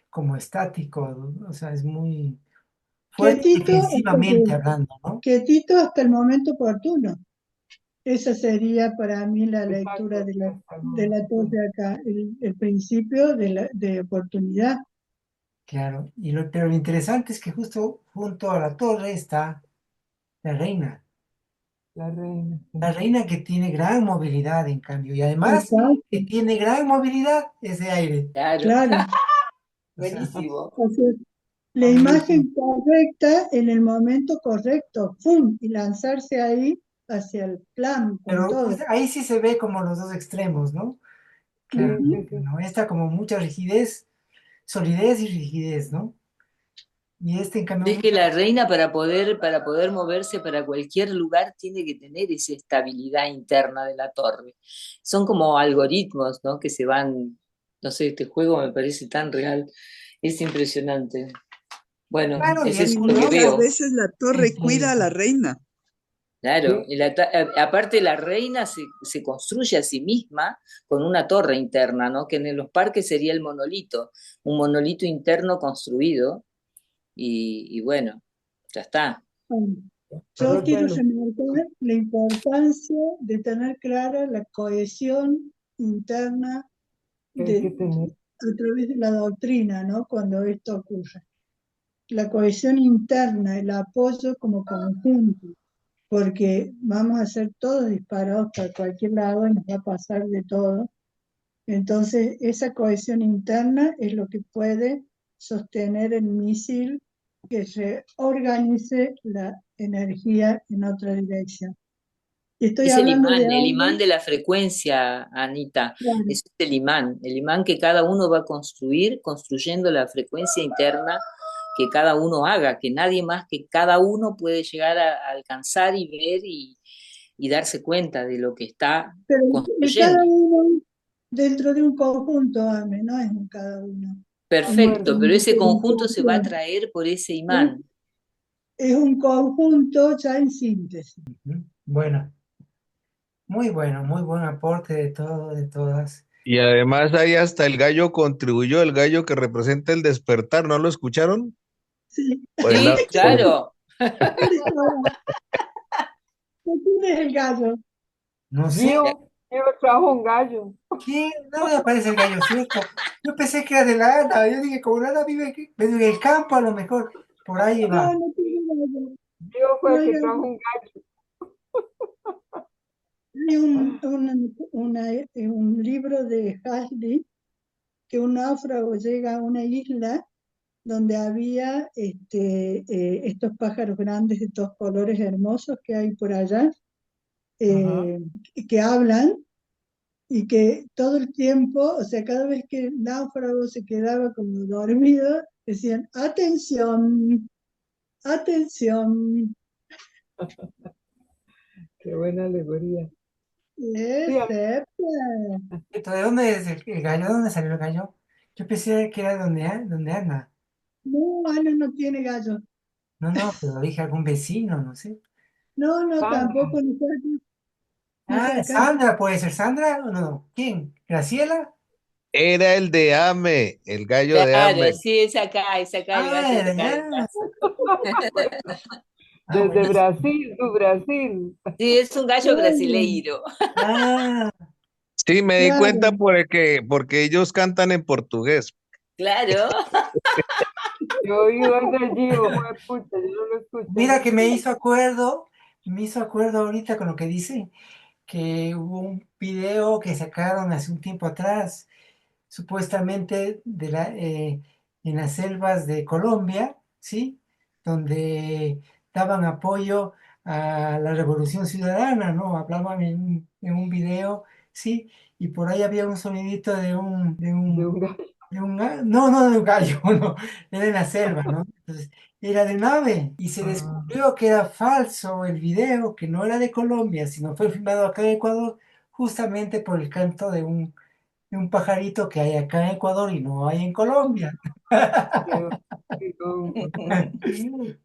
como estático, ¿no? O sea, es muy fuerte quietito defensivamente hablando, ¿no? quietito hasta el momento oportuno. Esa sería para mí la lectura Exacto, hasta el de la momento. torre acá, el principio de oportunidad. Claro. Pero lo interesante es que justo junto a la torre está la reina. La reina. La reina que tiene gran movilidad, en cambio, y además Exacto, que tiene gran movilidad es de aire. Claro, claro. O sea, buenísimo. O sea, la Famosísimo. imagen correcta en el momento correcto, ¡pum! Y lanzarse ahí hacia el plan con pero todo. ahí sí se ve como los dos extremos, ¿no? Sí, Ujú. sí, Claramente, sí. ¿no? Esta como mucha rigidez, solidez y rigidez, ¿no? Y este, en cambio, Es que la reina para poder moverse para cualquier lugar tiene que tener esa estabilidad interna de la torre. Son como algoritmos, ¿no? Que se van, no sé, este juego me parece tan real, es impresionante. Bueno, claro, y ese es es Y un lo que logro muchas veo. veces la torre entre, cuida a la reina. Claro, Sí, y aparte la reina se construye a sí misma con una torre interna, ¿no? Que en los parques sería el monolito, un monolito interno construido y bueno, ya está. Bueno, todo yo es quiero bueno. remarcar la importancia de tener clara la cohesión interna Que hay que de, tener. a través de la doctrina, ¿no? Cuando esto ocurre. La cohesión interna, el apoyo como conjunto, porque vamos a ser todos disparados para cualquier lado y nos va a pasar de todo. Entonces, esa cohesión interna es lo que puede sostener el misil que se organice la energía en otra dirección. Y estoy Es hablando de el algo, imán de la frecuencia, Anita. claro, Es el imán que cada uno va a construir, construyendo la frecuencia interna que cada uno haga, que nadie más que cada uno puede llegar a alcanzar y ver y darse cuenta de lo que está pero el cada construyendo. uno dentro de un conjunto, Ame, no es un cada uno. De Perfecto, acuerdo. pero ese Es conjunto se va a traer por ese imán. un conjunto ya en síntesis. bueno, muy buen aporte de todo, de todas. Y además ahí hasta el gallo contribuyó, el gallo que representa el despertar, ¿no lo escucharon? Sí, Por el, Sí, por- claro. ¿dónde estaba? ¿Quién es el gallo? No sé, Gio trajo un gallo. ¿quién? No me aparece el gallo, ¿cierto? Yo pensé que era de la Ana, yo dije, como la Ana vive en el campo, a lo mejor, por ahí No, va. no tiene gallo. Gio fue No el hay que trajo gallo. un gallo. Hay un libro de Hasley que un náufrago llega a una isla donde había estos pájaros grandes de todos colores hermosos que hay por allá, Ajá. eh, que hablan y que todo el tiempo, o sea, cada vez que el náufrago se quedaba como dormido, decían, atención, atención. Qué buena alegoría. Sí, Ese, ¿De dónde es el gallo? ¿De dónde salió el gallo? Yo pensé que era donde Ana. no, Ana no tiene gallo. No, no, pero dije algún vecino, no sé. No, no, Sandra. tampoco no fue acá. No fue Ah, acá. Sandra, ¿puede ser Sandra o no? ¿Quién? ¿Graciela? era el de Ame, el gallo de Claro, Ame. sí, es acá el Ah, gallo de era acá de ya. casa. Ah, Desde buenísimo. Brasil, tu Brasil. Sí, es un gallo Claro, brasileiro. Ah, Sí, me di cuenta claro. porque ellos cantan en portugués. Claro. Yo he oído ese Gio, fue pucha, yo no lo escuché. mira que me hizo acuerdo ahorita con lo que dice, que hubo un video que sacaron hace un tiempo atrás, supuestamente en las selvas de Colombia, ¿sí? Donde daban apoyo a la Revolución Ciudadana, ¿no? Hablaban en un video, ¿sí? Y por ahí había un sonidito de un, de De un, un gallo. no de un gallo, no, era en la selva, ¿no? Entonces, era de un ave y se descubrió que era falso el video, que no era de Colombia, sino fue filmado acá en Ecuador, justamente por el canto de un pajarito que hay acá en Ecuador y no hay en Colombia. Qué- qué tonto. El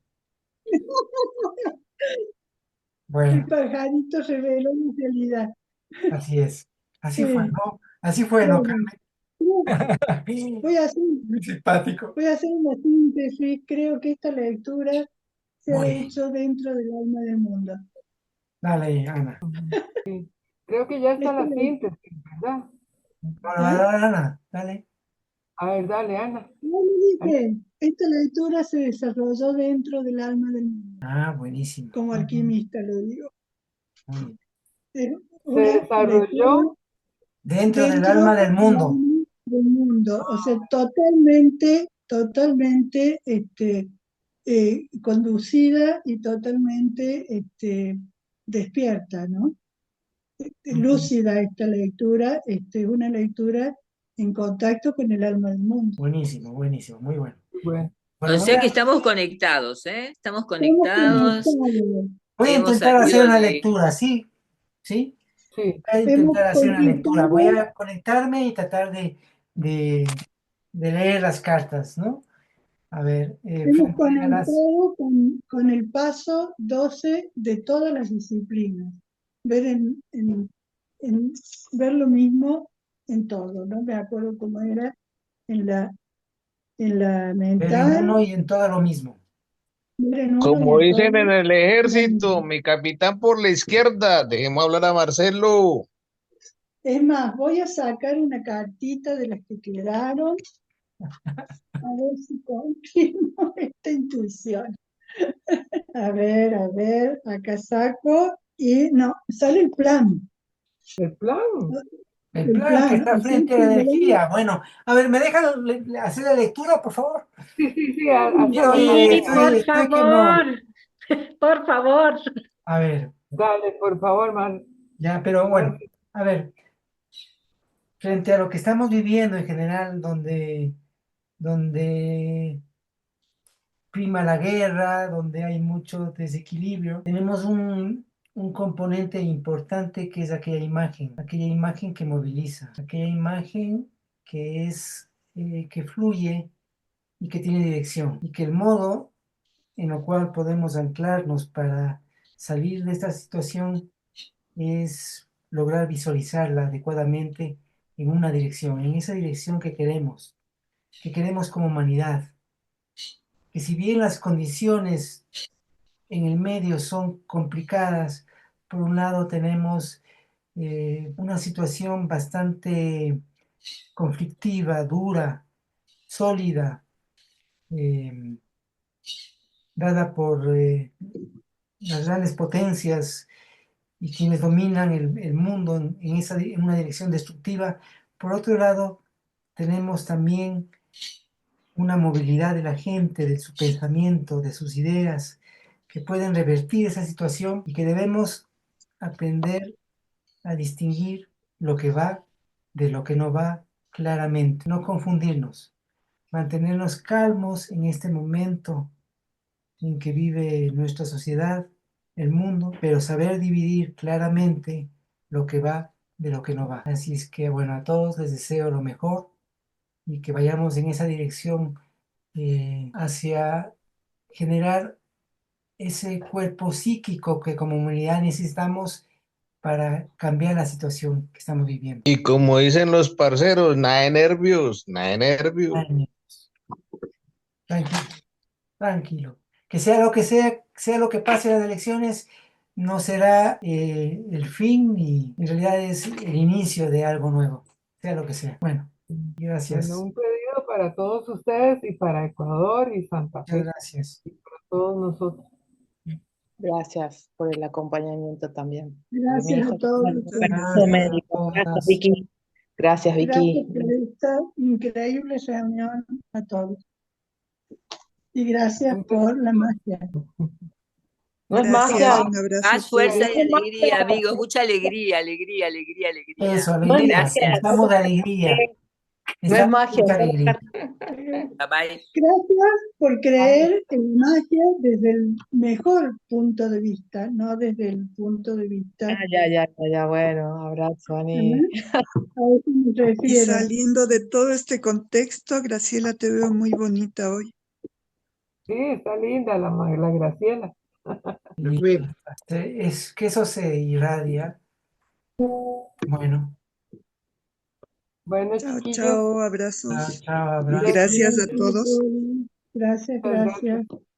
Bueno, pajarito reveló mi realidad. así es. Así fue, Sí, ¿no? Así fue, ¿no, bueno, voy a hacer, Muy simpático. voy a hacer una síntesis. Creo que esta lectura se ha Muy bien. hecho dentro del alma del mundo. Dale, Ana. Sí. Creo que ya está Esta la le- síntesis, ¿verdad? Ahora, ¿Ah? Ana, dale. A ver, dale, Ana. No le dije, esta lectura se desarrolló dentro del alma del mundo. Ah, buenísimo. Como alquimista lo digo. Muy bien. Es Se una lectura desarrolló. Dentro del dentro alma del del mundo. alma del mundo, o sea, totalmente conducida y totalmente despierta, ¿no? Ujú. Lúcida esta lectura, es una lectura en contacto con el alma del mundo. Buenísimo, buenísimo, muy bueno. Bueno, O Bueno, sea que estamos conectados, ¿eh? Estamos Estamos conectados, conectados, voy a hemos intentar hacer salido una de... lectura, ¿sí? ¿Sí? sí. Voy a hemos intentar hacer una lectura. Voy conectado, a conectarme y tratar de, de leer las cartas, ¿no? A ver, hemos frente a las... conectado con el paso 12 de todas las disciplinas. Ver, en ver lo mismo en todo, ¿no? Me acuerdo cómo era en la Ver en mental, uno y en todo lo mismo. ver en uno y Como en todo dicen en el lo ejército, mismo. mi capitán por la izquierda, dejemos hablar a Marcelo. Es más, voy a sacar una cartita de las que quedaron, a ver si confirmo esta intuición. A ver, acá saco y no, sale el plan. El plan. El El plan que plan, está o sea frente a que la veremos. energía. Bueno, a ver, ¿me dejan hacer la lectura, por favor? Sí, sí, sí, Yo hacemos, Sí, Marcela. por estoy que no. favor, por favor. A ver, Dale, por favor, ya, pero bueno, Marce. a ver, frente a lo que estamos viviendo en general, donde prima la guerra, donde hay mucho desequilibrio, tenemos un componente importante que es aquella imagen que moviliza, aquella imagen que es, que fluye y que tiene dirección, y que el modo en el cual podemos anclarnos para salir de esta situación es lograr visualizarla adecuadamente en una dirección, en esa dirección que queremos como humanidad, que si bien las condiciones en el medio son complicadas, por un lado tenemos una situación bastante conflictiva, dura, sólida, eh, dada por las grandes potencias y quienes dominan el mundo en una dirección destructiva. Por otro lado, tenemos también una movilidad de la gente, de su pensamiento, de sus ideas, que pueden revertir esa situación y que debemos aprender a distinguir lo que va de lo que no va claramente, no confundirnos, mantenernos calmos en este momento en que vive nuestra sociedad, el mundo, pero saber dividir claramente lo que va de lo que no va. Así es que, bueno, a todos les deseo lo mejor y que vayamos en esa dirección hacia generar ese cuerpo psíquico que como humanidad necesitamos para cambiar la situación que estamos viviendo. Y como dicen los parceros, nada de nervios, nada de nervios. Ay, tranquilo, tranquilo. Que sea, sea lo que pase en las elecciones, no será el fin y en realidad es el inicio de algo nuevo, sea lo que sea. Bueno, Bueno, gracias. un pedido para todos ustedes y para Ecuador y Santa Muchas Fe gracias. y para todos nosotros. Gracias por el acompañamiento también. De mi Gracias hijo a que tiene todos. un permiso Gracias a médico. Gracias, todas. Vicky. Gracias, Gracias Vicky. por esta increíble reunión a todos. Y gracias Un por pedido. la magia. No es magia, Gracias, un abrazo a Más fuerza todos. y alegría, amigos. Mucha alegría, alegría, alegría, alegría. Eso, no es alegría. magia, Gracias. Necesitamos de alegría. No es magia, mucha es la alegría. carta. Bye bye. Gracias por creer en la magia desde el mejor punto de vista, no desde el punto de vista. Ya, bueno, abrazo, ¿eh? Ani. A eso me Y refiero. saliendo de todo este contexto, Graciela, te veo muy bonita hoy. Sí, está linda la Graciela. Nos Y vemos. es que eso se irradia. Bueno, Bueno, Chao, chiquillos, chao, chao, abrazos. chao, Y abrazo. gracias a Gracias a todos. todos. Gracias, muchas gracias. gracias.